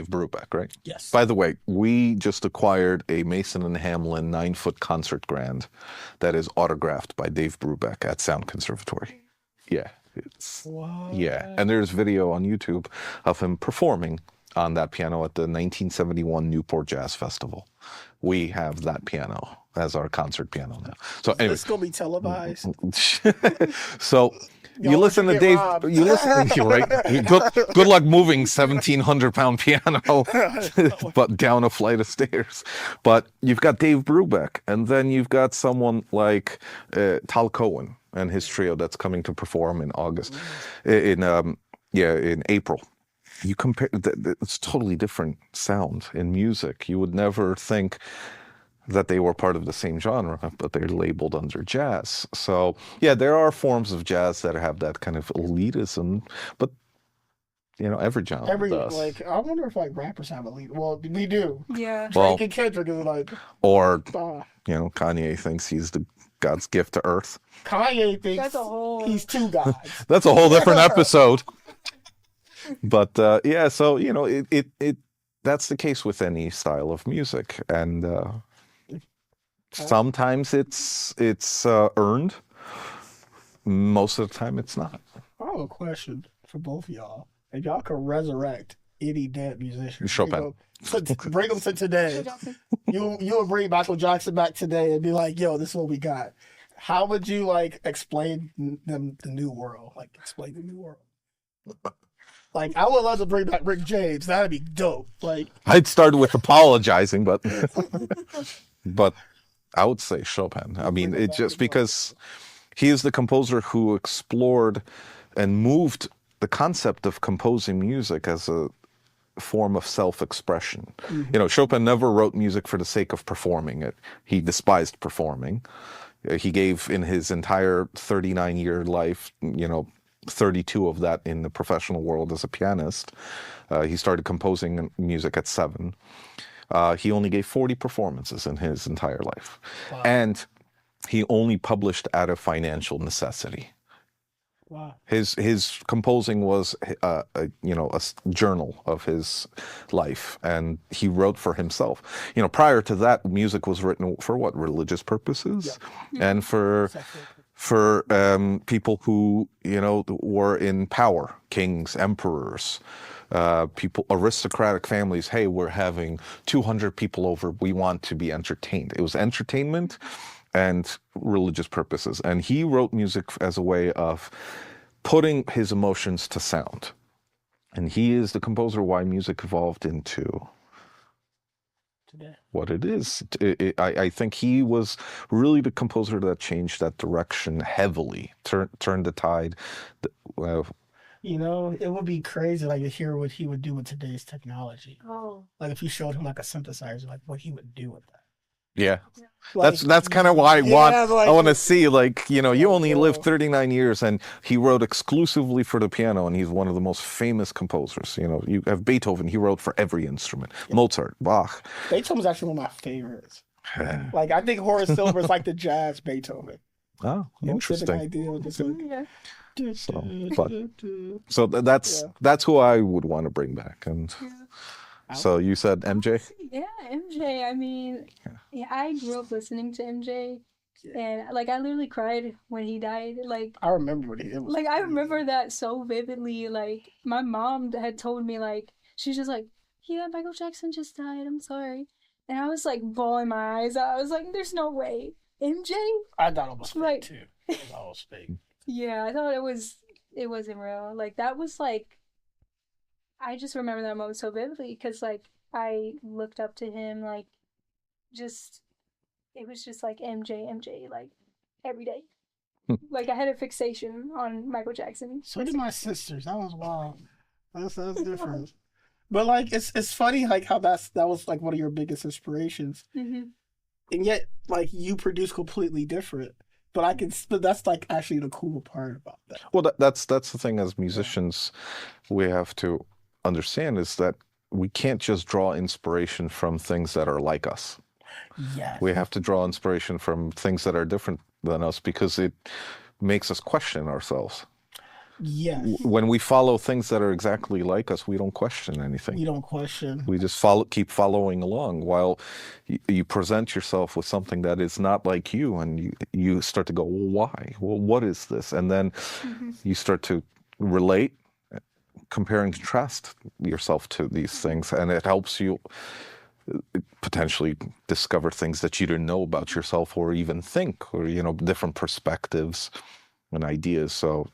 Brubeck, right? Yes. By the way, we just acquired a Mason and Hamlin 9-foot concert grand that is autographed by Dave Brubeck at Sound Conservatory. Yeah. What? Yeah. And there's video on YouTube of him performing on that piano at the 1971 Newport Jazz Festival. We have that piano as our concert piano now. So anyway, It's gonna be televised. So you listen to Dave. You listen. You're right. Good luck moving 1,700-pound piano, but down a flight of stairs. But you've got Dave Brubeck, and then you've got someone like Tal Cohen and his trio that's coming to perform in August, in April. You compare, it's totally different sound in music. You would never think that they were part of the same genre, but they're labeled under jazz. So yeah, there are forms of jazz that have that kind of elitism, but every genre does. Like I wonder if like rappers have elite. Well, we do. Yeah. Drake and Kendrick is like. Or Kanye thinks he's God's gift to earth. Kanye thinks he's two gods. That's a whole different episode. But so it that's the case with any style of music, and sometimes it's earned. Most of the time, it's not. I have a question for both of y'all. If y'all could resurrect any dead musician, Chopin, bring them to today. You would bring Michael Jackson back today and be like, "Yo, this is what we got." How would you like explain them the new world? Like explain the new world. Like I would love to bring back Rick James. That'd be dope. Like I'd start with apologizing, but I would say Chopin. I mean, it's just because he is the composer who explored and moved the concept of composing music as a form of self-expression. Chopin never wrote music for the sake of performing it. He despised performing. He gave in his entire 39-year life, 32 of that in the professional world as a pianist. He started composing music at 7. He only gave 40 performances in his entire life. Wow. And he only published out of financial necessity. Wow. His composing was, a journal of his life, and he wrote for himself. Prior to that, music was written for what? Religious purposes, and for people who were in power, kings, emperors, people, aristocratic families. Hey, we're having 200 people over. We want to be entertained. It was entertainment and religious purposes. And he wrote music as a way of putting his emotions to sound. And he is the composer why music evolved into Today. what it is. I think he was really the composer that changed that direction heavily, turned the tide. It would be crazy to hear what he would do with today's technology. Oh. Like if you showed him a synthesizer, what he would do with that. Yeah. That's kind of why I want to see, you only lived 39 years, and he wrote exclusively for the piano, and he's one of the most famous composers. You have Beethoven, he wrote for every instrument. Mozart, Bach. Beethoven's actually one of my favorites. I think Horace Silver is like the jazz Beethoven. Oh, interesting. Idea, just So that's who I would want to bring back. And so you said MJ? Yeah, MJ. I mean, I grew up listening to MJ, and I literally cried when he died. I remember what he was. I remember that so vividly. My mom had told me, she's just yeah, Michael Jackson just died. I'm sorry, and I was bawling my eyes out. I was like, there's no way, MJ. I thought it was fake too. It was all fake. Yeah, I thought it wasn't real. That was I just remember that moment so vividly because I looked up to him it was just MJ every day. I had a fixation on Michael Jackson. So did my sisters. That was wild. That's different. But it's funny how that was one of your biggest inspirations. Mm-hmm. And yet you produce completely different. But that's actually the cool part about that. Well, that's the thing as musicians we have to understand is that we can't just draw inspiration from things that are like us. Yes. We have to draw inspiration from things that are different than us because it makes us question ourselves. Yes. When we follow things that are exactly like us, we don't question anything. You don't question. We just keep following along while you present yourself with something that is not like you, and you start to go, well, why? Well, what is this? And then you start to relate, compare and contrast yourself to these things, and it helps you potentially discover things that you didn't know about yourself or even think, or different perspectives and ideas. So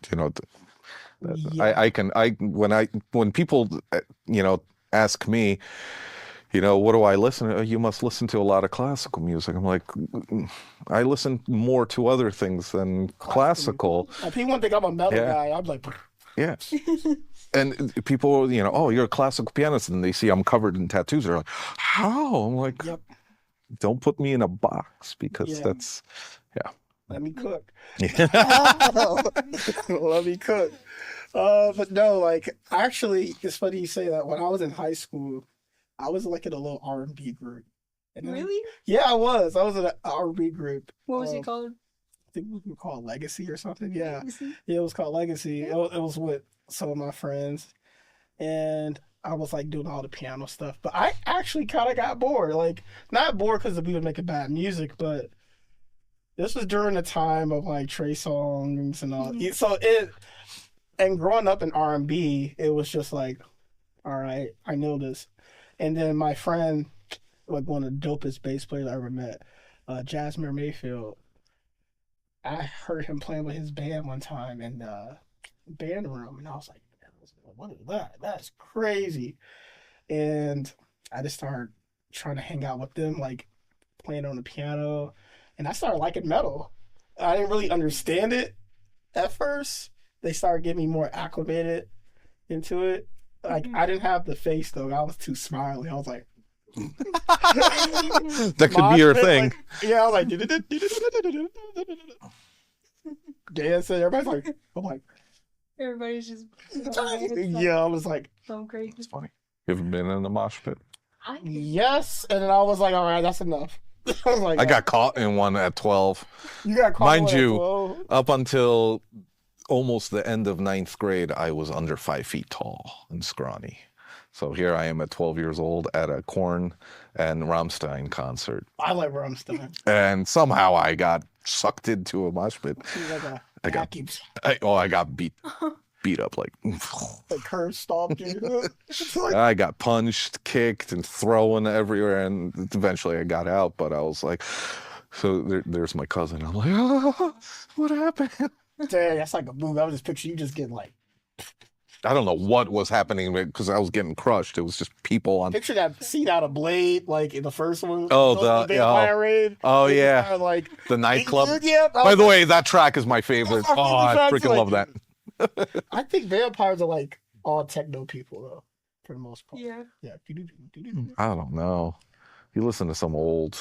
when people ask me, what do I listen to? You must listen to a lot of classical music. I'm like, I listen more to other things than classical. If people think I'm a metal guy, I'm like, yeah. And people, oh, you're a classical pianist, and they see I'm covered in tattoos. They're like, how? I'm like, don't put me in a box because that's, let me cook. Yeah. Let me cook. But no, actually, it's funny you say that. When I was in high school, I was in a little R&B group. And Really? Yeah, I was. I was in an R&B group. What was it called? I think it was called Legacy or something. Yeah. Legacy? Yeah, it was called Legacy. It was with some of my friends. And I was doing all the piano stuff. But I actually kind of got bored. Not bored because we were making bad music, but this was during the time of Trey Songz and all. Mm-hmm. So and growing up in R&B, it was just all right, I know this. And then my friend, one of the dopest bass players I ever met, Jasmine Mayfield, I heard him playing with his band one time in the band room, and I was like, what is that? That's crazy. And I just started trying to hang out with them, playing on the piano, and I started liking metal. I didn't really understand it at first. They started getting me more acclimated into it. I didn't have the face though. I was too smiley. I was like, that could be your thing. I was like, dancing. Everybody's like, I'm like, everybody's just I was like, so crazy. It's funny. You ever been in a mosh pit? Yes, and then I was like, all right, that's enough. I was like, I got caught in one at 12. You got caught mind in one you, at 12? up until almost the end of 9th grade, I was under 5 feet tall and scrawny. So here I am at 12 years old at a Korn and Rammstein concert. I like Rammstein. And somehow I got sucked into a mosh pit. He's like a I got vacuum. I got beat up like Like curve stomped you. It's like, I got punched, kicked, and thrown everywhere, and eventually I got out. But I was like, so there's my cousin. I'm like, oh, what happened? dang, that's like a movie. I was just picturing you just getting like, I don't know what was happening because I was getting crushed. It was just people on. picture that scene out of Blade, like in the first one. Oh, the vampire raid. Oh They yeah, kinda like the nightclub. Yeah. By the way, that track is my favorite. That's my Oh, I favorite track, freaking love like- that. I think vampires are like all techno people though, for the most part. Yeah. Yeah. I don't know. You listen to some old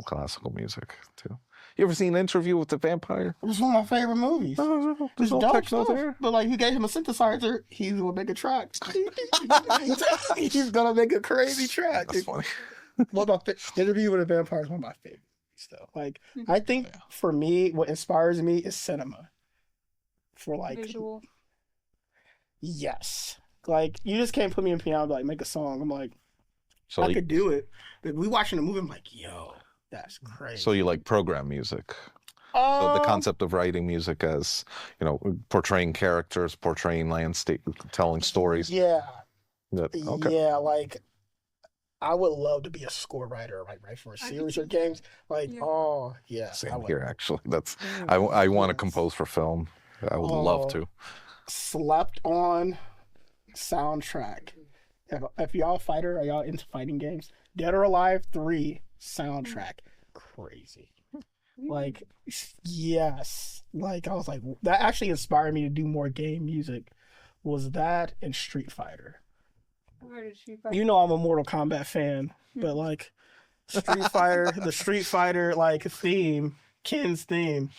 classical music too. You ever seen an interview with the vampire? It was one of my favorite movies. There's It's no dope techno stuff. there. But like, he gave him a synthesizer. He's gonna make a track. He's gonna make a crazy track. That's funny. One of my interview with a vampire is one of my favorite movies, though. Like, I think for me, what inspires me is cinema. For like, Visual. yes, like you just can't put me in piano like make a song. I'm like, So I you, could do it. But we watching the movie, I'm like, yo, that's crazy. so you like program music. So the concept of writing music as, portraying characters, portraying landscape, telling stories. yeah, Okay. yeah, like I would love to be a score writer, like write for a series or games. Like, Yeah. oh yeah, I Same would. here, actually. I want to compose for film. I would love to. Slept on soundtrack. If y'all fighter, are y'all into fighting games? Dead or Alive 3 soundtrack, crazy. Like, yes. Like, I was like, that actually inspired me to do more game music. Was that and Street Fighter? Where did she find You know, I'm a Mortal Kombat fan, but like Street Fighter, the Street Fighter like theme, Ken's theme.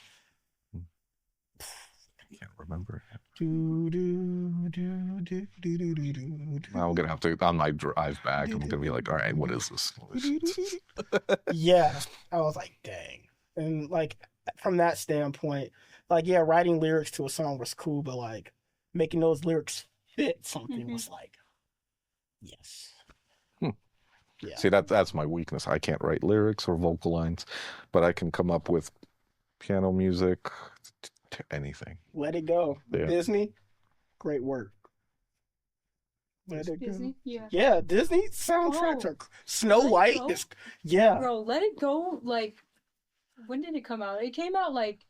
I can't remember. Do, do, do, do, do, do, do, do. I'm gonna have to on my drive back. I'm gonna be like, all right, what is this? Yeah, I was like, dang. And like from that standpoint, like yeah, writing lyrics to a song was cool, but like making those lyrics fit something was like, yes. Yeah. See, that's my weakness. I can't write lyrics or vocal lines, but I can come up with piano music, anything. Let it go. Yeah. Disney, great work. Let it go. Disney? Yeah. Yeah, Disney soundtracks Oh. are Snow Let It White Go? is yeah. Bro, Let It Go, like, when did it come out? It came out like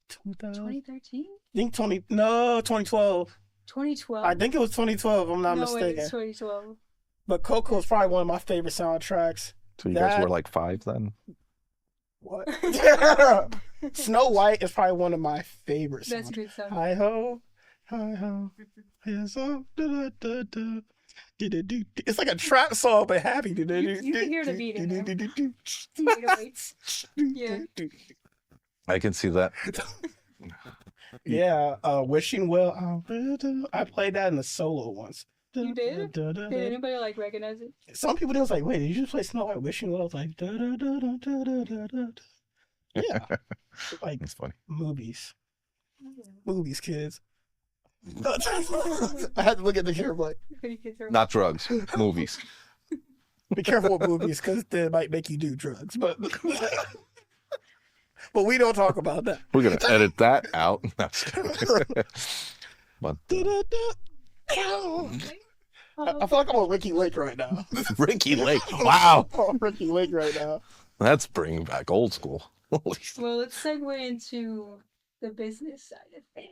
2013? 2012. 2012? I think it was 2012, if I'm not no, mistaken. it's 2012. But Coco is probably one of my favorite soundtracks. So you guys That- were like 5 then? What? Snow White is probably one of my favorite soundtracks. That's a good song. Hi ho, here's all, da, da, da, da. It's like a trap song, but happy. You can hear the beat in there. 808s. Yeah. Yeah. I can see that. Yeah, Wishing Well. I played that in the solo once. You did? Did anybody, like, recognize it? Some people they was like, wait, did you just play Snow White Wishing Well? I was like, da, da, da, da, da, da, da, da. Yeah. Like That's funny. movies. Movies, kids. I had to look at the camera like, Pretty kids are Not drugs, movies. be careful with movies because they might make you do drugs. But but we don't talk about that. We're gonna edit that out. That's but I feel like I'm on Ricky Lake right now. Ricky Lake. Wow, I'm on Ricky Lake right now. that's bringing back old school. Holy Well, let's segue into the business side of things.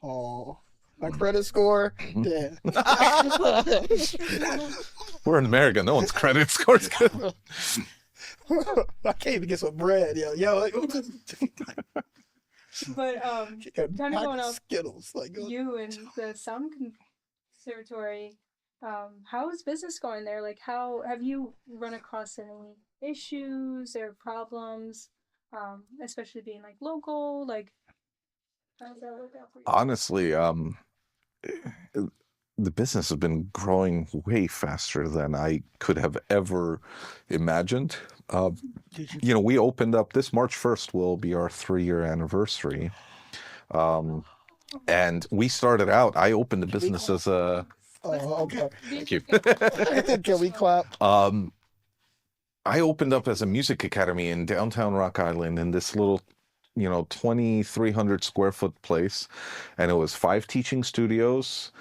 Oh, my credit score. Yeah. We're in America. No one's credit score's good. I can't even get some bread, yo. But Kinda going off Skittles, like you and the Sound Conservatory, how is business going there? Like, how have you run across any issues or problems, especially being like local? Like, how does that work out for you? Honestly, the business has been growing way faster than I could have ever imagined. Did you? We opened up this March 1st will be our 3-year anniversary. And we started out, I opened the business as a... Oh, okay. Thank you. Can we clap? I opened up as a music academy in downtown Rock Island in this little, 2,300 square foot place. And it was 5 teaching studios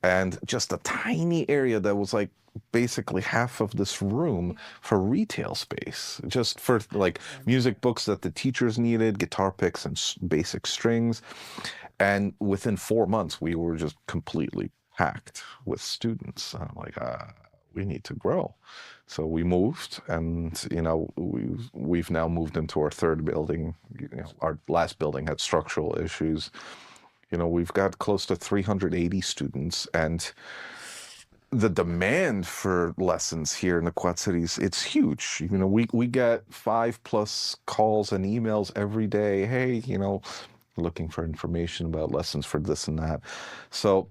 and just a tiny area that was like basically half of this room for retail space, just for like music books that the teachers needed, guitar picks and basic strings. And within 4 months, we were just completely packed with students. I'm like, we need to grow. So we moved, and we've now moved into our third building. Our last building had structural issues. We've got close to 380 students, and the demand for lessons here in the Quad Cities, it's huge. We get 5+ calls and emails every day. Hey, looking for information about lessons for this and that. So,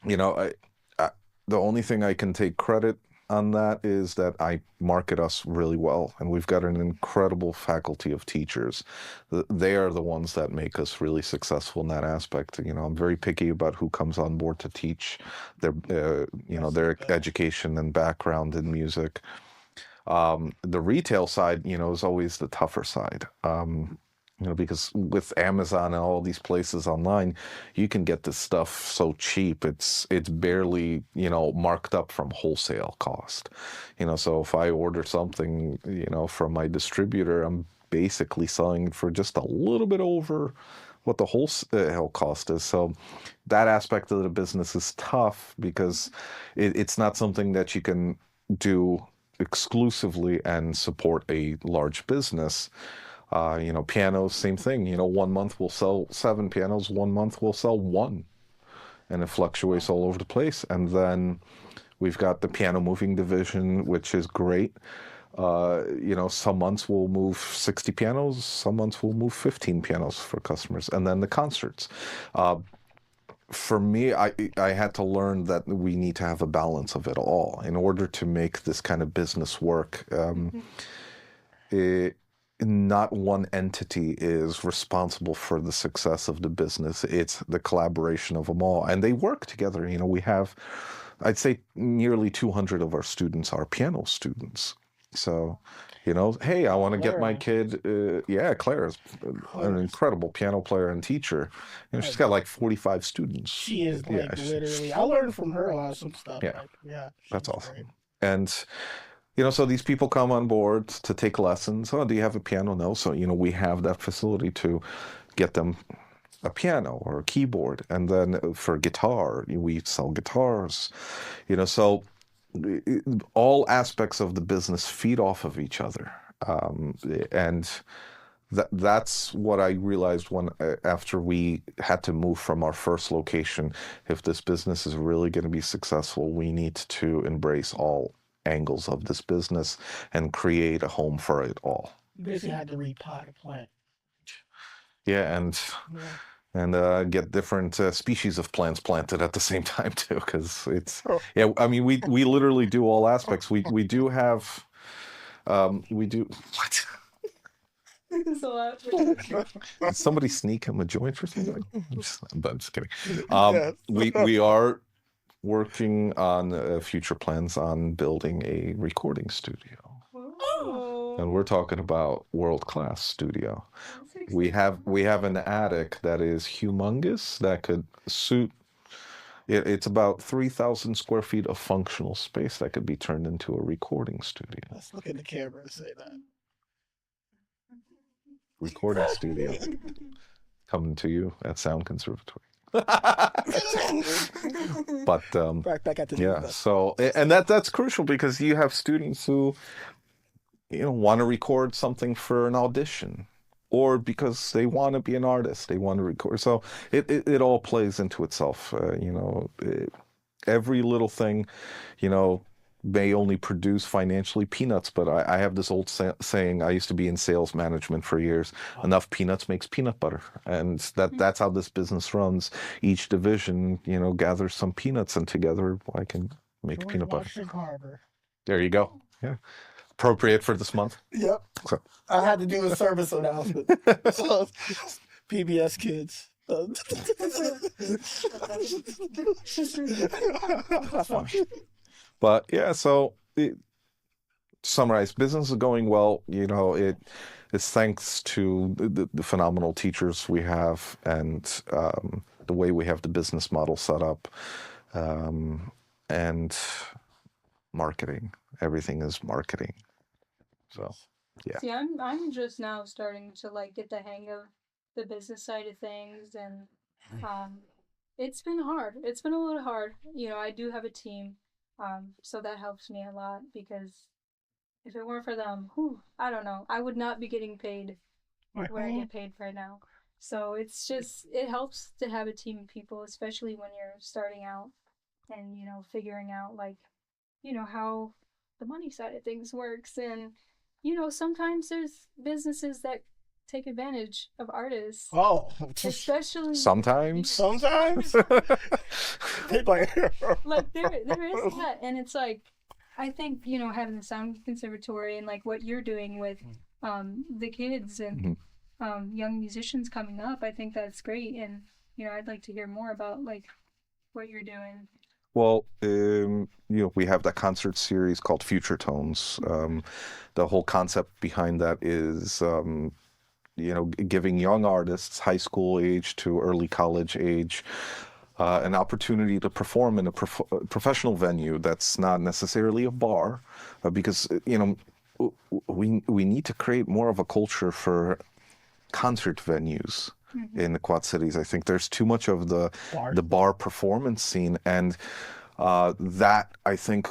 the only thing I can take credit on that is that I market us really well, and we've got an incredible faculty of teachers. They are the ones that make us really successful in that aspect. I'm very picky about who comes on board to teach their education and background in music. The retail side, is always the tougher side. Because with Amazon and all these places online, you can get this stuff so cheap. It's barely, marked up from wholesale cost. So if I order something, from my distributor, I'm basically selling it for just a little bit over what the wholesale cost is. So that aspect of the business is tough because it's not something that you can do exclusively and support a large business. Pianos, same thing. 1 month we'll sell 7 pianos, 1 month we'll sell 1. And it fluctuates all over the place. And then we've got the piano moving division, which is great. Some months we'll move 60 pianos, some months we'll move 15 pianos for customers. And then the concerts. For me, I had to learn that we need to have a balance of it all in order to make this kind of business work. Not one entity is responsible for the success of the business. It's the collaboration of them all, and they work together. We have, I'd say, nearly 200 of our students are piano students. So, hey, I want to get my kid. Claire is an incredible piano player and teacher. She's got like 45 students. She is literally. I learned from her a lot of some stuff. Yeah, that's awesome. Great. And so these people come on board to take lessons. Oh, do you have a piano? No. So, we have that facility to get them a piano or a keyboard. And then for guitar, we sell guitars. So all aspects of the business feed off of each other. And that's what I realized after we had to move from our first location. If this business is really going to be successful, we need to embrace all angles of this business and create a home for it all. You basically had to repot a plant. Yeah, and get different species of plants planted at the same time too, because it's we literally do all aspects. We do have what? Did somebody sneak him a joint for something? I'm just kidding. We are working on future plans on building a recording studio. Oh. And we're talking about world-class studio. We have an attic that is humongous that could suit. It's about 3,000 square feet of functional space that could be turned into a recording studio. Let's look at the camera and say that. Recording studio coming to you at Sound Conservatory. But back at the so and that's crucial because you have students who want to record something for an audition, or because they want to be an artist, they want to record. So it all plays into itself. Every little thing, may only produce financially peanuts, but I have this old saying. I used to be in sales management for years. Enough peanuts makes peanut butter, and that's how this business runs. Each division, gathers some peanuts, and together I can make peanut butter. There you go. Yeah, appropriate for this month. Yep. So I had to do a service announcement. So, PBS kids, But yeah, so to summarize, business is going well. It's thanks to the phenomenal teachers we have and the way we have the business model set up, and marketing. Everything is marketing. So, yeah. See, I'm just now starting to like get the hang of the business side of things, and it's been hard. It's been a little hard. I do have a team, so that helps me a lot because if it weren't for them, I don't know, I would not be getting paid what I get paid right now. So it helps to have a team of people, especially when you're starting out and figuring out like how the money side of things works. And sometimes there's businesses that take advantage of artists. Oh, especially sometimes. like there is that, and it's like I think having the Sound Conservatory and like what you're doing with the kids and young musicians coming up, I think that's great, and I'd like to hear more about like what you're doing. Well, we have that concert series called Future Tones. The whole concept behind that is, giving young artists, high school age to early college age, an opportunity to perform in a professional venue that's not necessarily a bar, because, we need to create more of a culture for concert venues in the Quad Cities. I think there's too much of the bar performance scene, and that I think,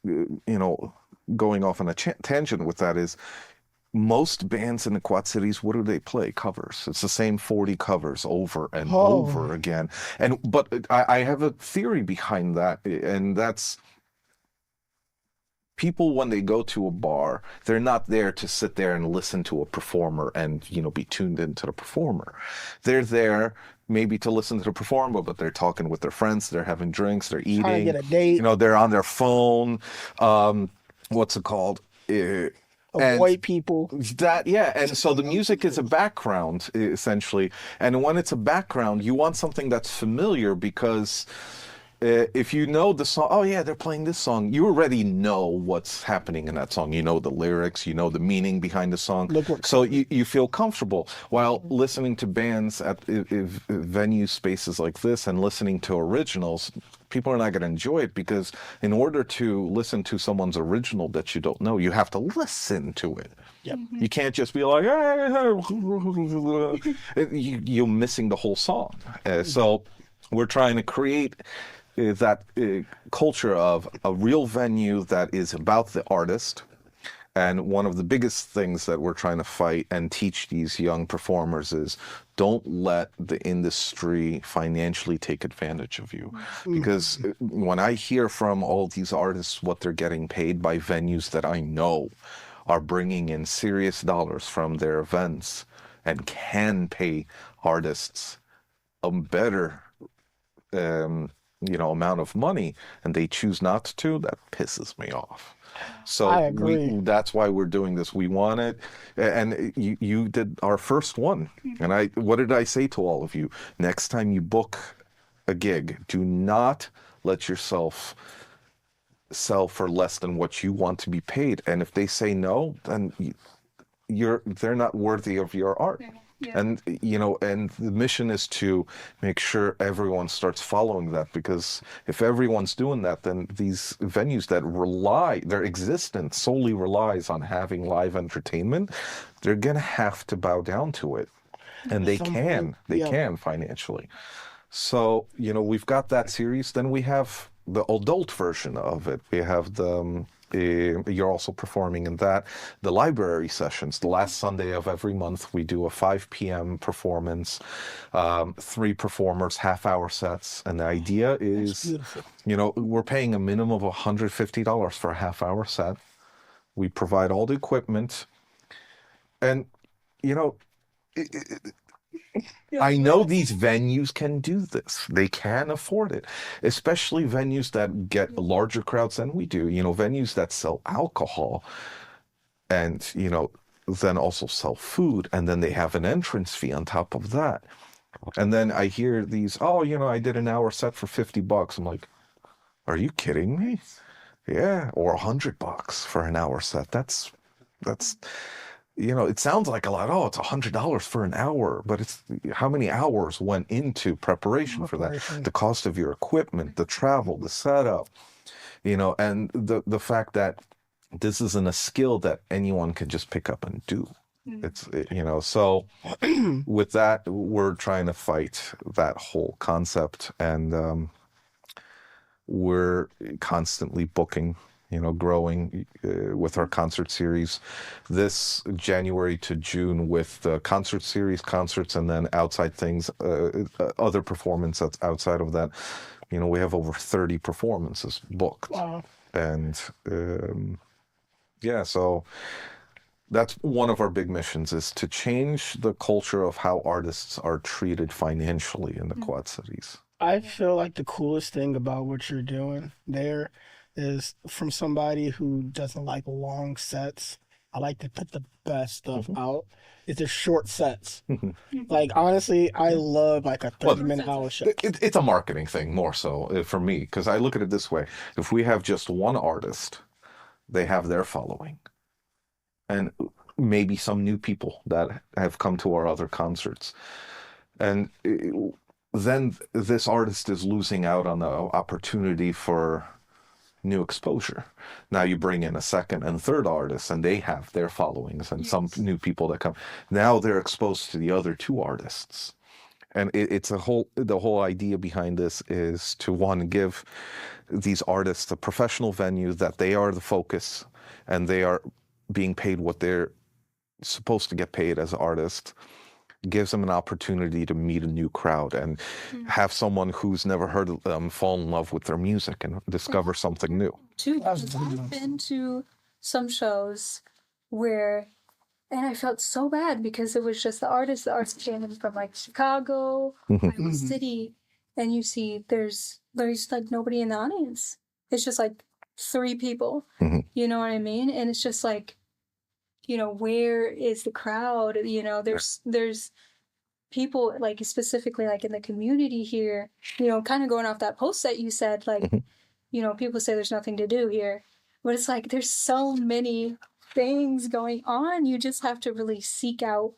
going off on a tangent with that is most bands in the Quad Cities, what do they play? Covers. It's the same 40 covers over and over again. But I have a theory behind that, and that's people, when they go to a bar, they're not there to sit there and listen to a performer and, be tuned into the performer. They're there maybe to listen to the performer, but they're talking with their friends, they're having drinks, they're eating. Trying to get a date. They're on their phone. What's it called? Avoid people. And so the music is a background, essentially. And when it's a background, you want something that's familiar, because if you know the song, oh yeah, they're playing this song, you already know what's happening in that song. You know the lyrics, you know the meaning behind the song. So you feel comfortable. While listening to bands at venue spaces like this and listening to originals, people are not going to enjoy it, because in order to listen to someone's original that you don't know, you have to listen to it. Yep. You can't just be like, you're missing the whole song. So we're trying to create that culture of a real venue that is about the artist. And one of the biggest things that we're trying to fight and teach these young performers is don't let the industry financially take advantage of you. Because when I hear from all these artists what they're getting paid by venues that I know are bringing in serious dollars from their events and can pay artists a better amount of money, and they choose not to, that pisses me off. So I agree. That's why we're doing this. We want it, and you did our first one. And what did I say to all of you? Next time you book a gig, do not let yourself sell for less than what you want to be paid. And if they say no, then they're not worthy of your art. Yeah. And and the mission is to make sure everyone starts following that, because if everyone's doing that, then these venues that their existence solely relies on having live entertainment, they're gonna have to bow down to it, and they can financially. So we've got that series. Then we have the adult version of it. We have you're also performing in that. The library sessions, the last Sunday of every month, we do a 5 p.m. performance, 3 performers, half-hour sets. And the idea is, we're paying a minimum of $150 for a half-hour set. We provide all the equipment. And, I know these venues can do this. They can afford it, especially venues that get larger crowds than we do. Venues that sell alcohol and, then also sell food, and then they have an entrance fee on top of that. And then I hear these, oh, I did an hour set for $50. I'm like, are you kidding me? Yeah, or $100 for an hour set. That's it sounds like a lot. Oh, it's $100 for an hour, but it's how many hours went into preparation for that? The cost of your equipment, the travel, the setup, and the fact that this isn't a skill that anyone can just pick up and do. So with that, we're trying to fight that whole concept, and we're constantly booking, growing with our concert series this January to June with the concert series, concerts, and then outside things, other performance that's outside of that. We have over 30 performances booked. Wow. And so that's one of our big missions, is to change the culture of how artists are treated financially in the Quad Cities. I feel like the coolest thing about what you're doing there is, from somebody who doesn't like long sets, I like to put the best stuff out. It's just short sets. Like, honestly, I love like a 30-minute hour show. It's a marketing thing more so for me, because I look at it this way. If we have just one artist, they have their following. And maybe some new people that have come to our other concerts. And then this artist is losing out on the opportunity for new exposure. Now you bring in a second and third artist, and they have their followings, and some new people that come. Now they're exposed to the other two artists. And the whole idea behind this is to, one, give these artists a professional venue that they are the focus, and they are being paid what they're supposed to get paid as artists. Gives them an opportunity to meet a new crowd and have someone who's never heard of them fall in love with their music and discover something new. I've been to some shows where, and I felt so bad because it was just the artists came from like Chicago, Iowa City, and you see there's like nobody in the audience. It's just like 3 people. You know what I mean? And it's just like, where is the crowd? There's people, like, specifically like in the community here, kind of going off that post that you said, like, people say there's nothing to do here, but it's like, there's so many things going on. You just have to really seek out,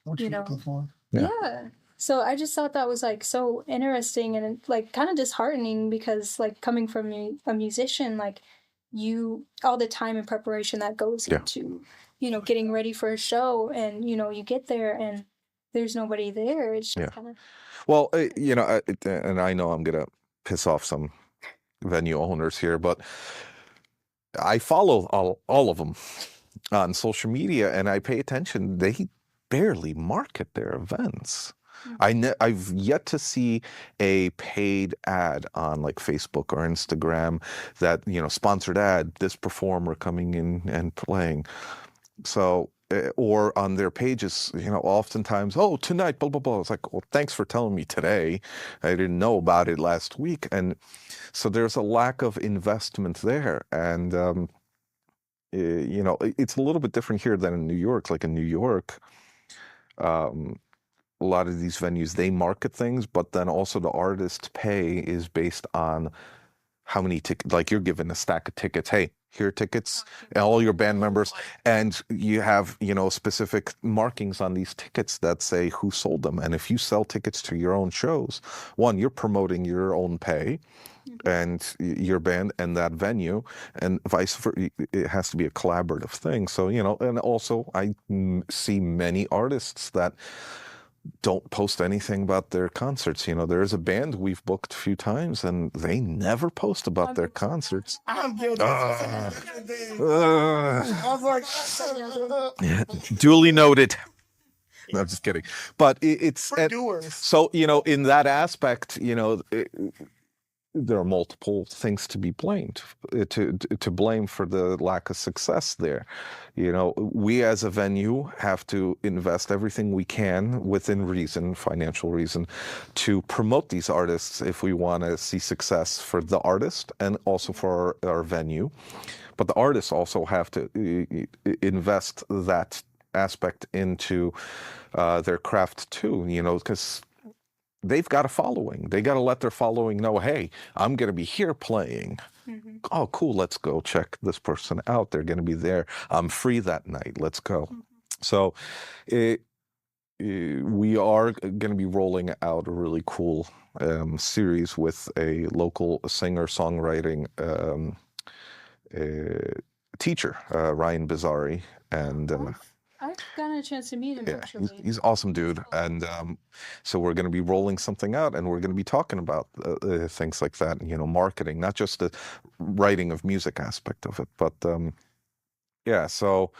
what you're looking for. Yeah. So I just thought that was like so interesting and like kind of disheartening, because like coming from a musician, like all the time and preparation that goes into getting ready for a show, and you get there and there's nobody there. It's just kind of... Well, and I know I'm gonna piss off some venue owners here, but I follow all of them on social media, and I pay attention. They barely market their events. I've yet to see a paid ad on like Facebook or Instagram that, sponsored ad, this performer coming in and playing. So, or on their pages, oftentimes, oh, tonight, blah, blah, blah. It's like, well, thanks for telling me today. I didn't know about it last week. And so there's a lack of investment there. And, it's a little bit different here than in New York. Like in New York, a lot of these venues, they market things, but then also the artist pay is based on how many tickets, like you're given a stack of tickets. Hey, here are tickets, and all your band members, and you have, specific markings on these tickets that say who sold them. And if you sell tickets to your own shows, one, you're promoting your own pay and your band and that venue, and vice versa. It has to be a collaborative thing. So, and also I see many artists that don't post anything about their concerts. There's a band we've booked a few times, and they never post about their concerts. I'm guilty. I was like, Duly noted. No, I'm just kidding. But it's doers. So, in that aspect, there are multiple things to be blamed, to blame for the lack of success there. We as a venue have to invest everything we can within reason, financial reason, to promote these artists if we want to see success for the artist and also for our venue. But the artists also have to invest that aspect into their craft too, because they've got a following. They got to let their following know, hey, I'm going to be here playing. Mm-hmm. Oh, cool. Let's go check this person out. They're going to be there. I'm free that night. Let's go. Mm-hmm. So we are going to be rolling out a really cool series with a local singer-songwriting teacher, Ryan Bizzari. And I've gotten a chance to meet him, yeah, actually. he's awesome dude. And so we're going to be rolling something out, and we're going to be talking about things like that, marketing, not just the writing of music aspect of it, but yeah, so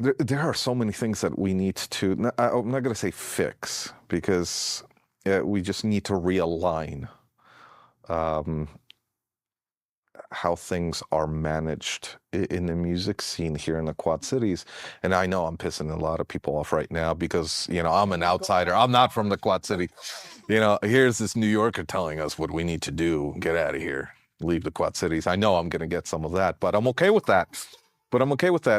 there are so many things that we need to, I'm not going to say fix, because we just need to realign how things are managed in the music scene here in the Quad Cities. And I know I'm pissing a lot of people off right now because, I'm an outsider. I'm not from the Quad City. Here's this New Yorker telling us what we need to do. Get out of here. Leave the Quad Cities. I know I'm going to get some of that, but I'm okay with that.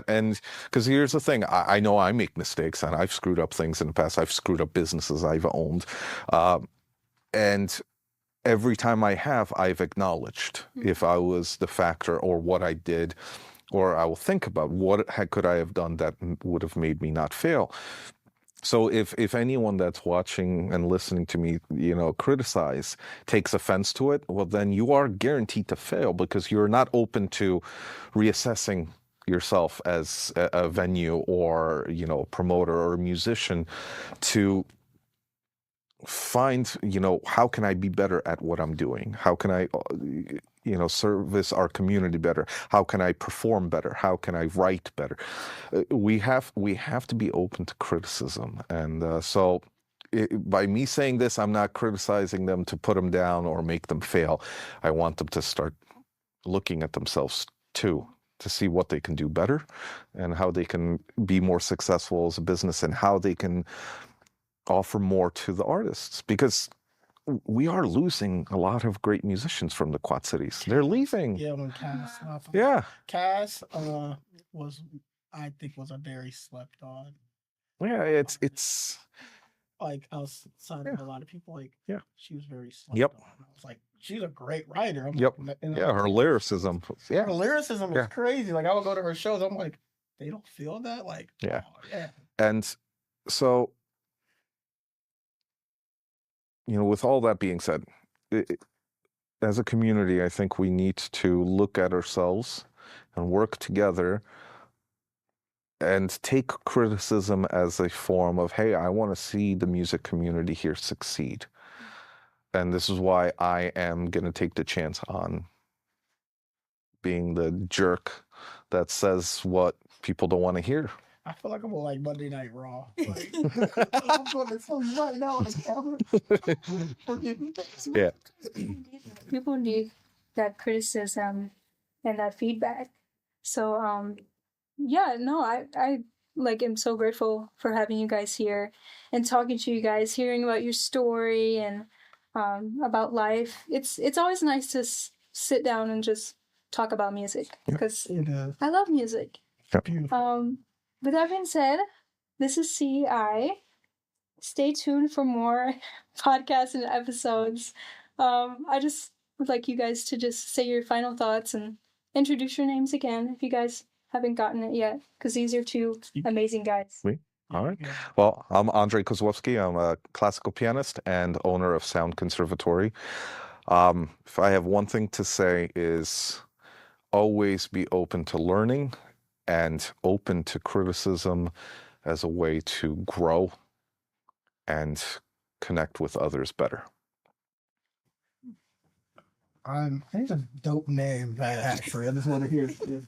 And because here's the thing, I know I make mistakes, and I've screwed up things in the past. I've screwed up businesses I've owned. And every time I've acknowledged if I was the factor or what I did, or I will think about what could I have done that would have made me not fail. So if anyone that's watching and listening to me, criticize, takes offense to it, well, then you are guaranteed to fail because you're not open to reassessing yourself as a venue or, promoter or a musician to find, how can I be better at what I'm doing? How can I, service our community better? How can I perform better? How can I write better? We have to be open to criticism. And so by me saying this, I'm not criticizing them to put them down or make them fail. I want them to start looking at themselves too, to see what they can do better and how they can be more successful as a business and how they can offer more to the artists, because we are losing a lot of great musicians from the Quad Cities. They're leaving. Yeah, when Cass left. Yeah. Cass was a very slept on. Yeah, it's like outside of a lot of people, she was very slept Yep. on. I was like, she's a great writer. I'm Yep. like, her lyricism. Yeah. Her lyricism is crazy. Like I would go to her shows, I'm like, they don't feel that? Like, yeah. Oh, yeah. And so, with all that being said, as a community, I think we need to look at ourselves and work together and take criticism as a form of, hey, I want to see the music community here succeed. And this is why I am going to take the chance on being the jerk that says what people don't want to hear. I feel like I'm on like Monday Night Raw. Like, I'm doing this right now on camera. Yeah. People need that criticism and that feedback. So, I am so grateful for having you guys here and talking to you guys, hearing about your story and about life. It's always nice to sit down and just talk about music because I love music. Yep. With that being said, this is CEI. Stay tuned for more podcasts and episodes. I just would like you guys to just say your final thoughts and introduce your names again if you guys haven't gotten it yet, because these are two amazing guys. All right. Well, I'm Andre Kozowowski. I'm a classical pianist and owner of Sound Conservatory. If I have one thing to say is always be open to learning and open to criticism as a way to grow and connect with others better. It's a dope name, actually. I just want to hear it.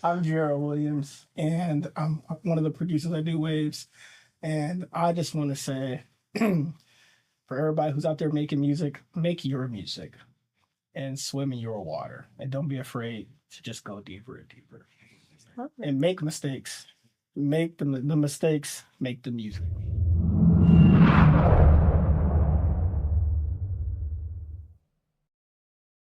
I'm Jera Williams, and I'm one of the producers at New Waves. And I just want to say, for everybody who's out there making music, make your music and swim in your water. And don't be afraid to just go deeper and deeper. And make mistakes. Make the mistakes, make the music.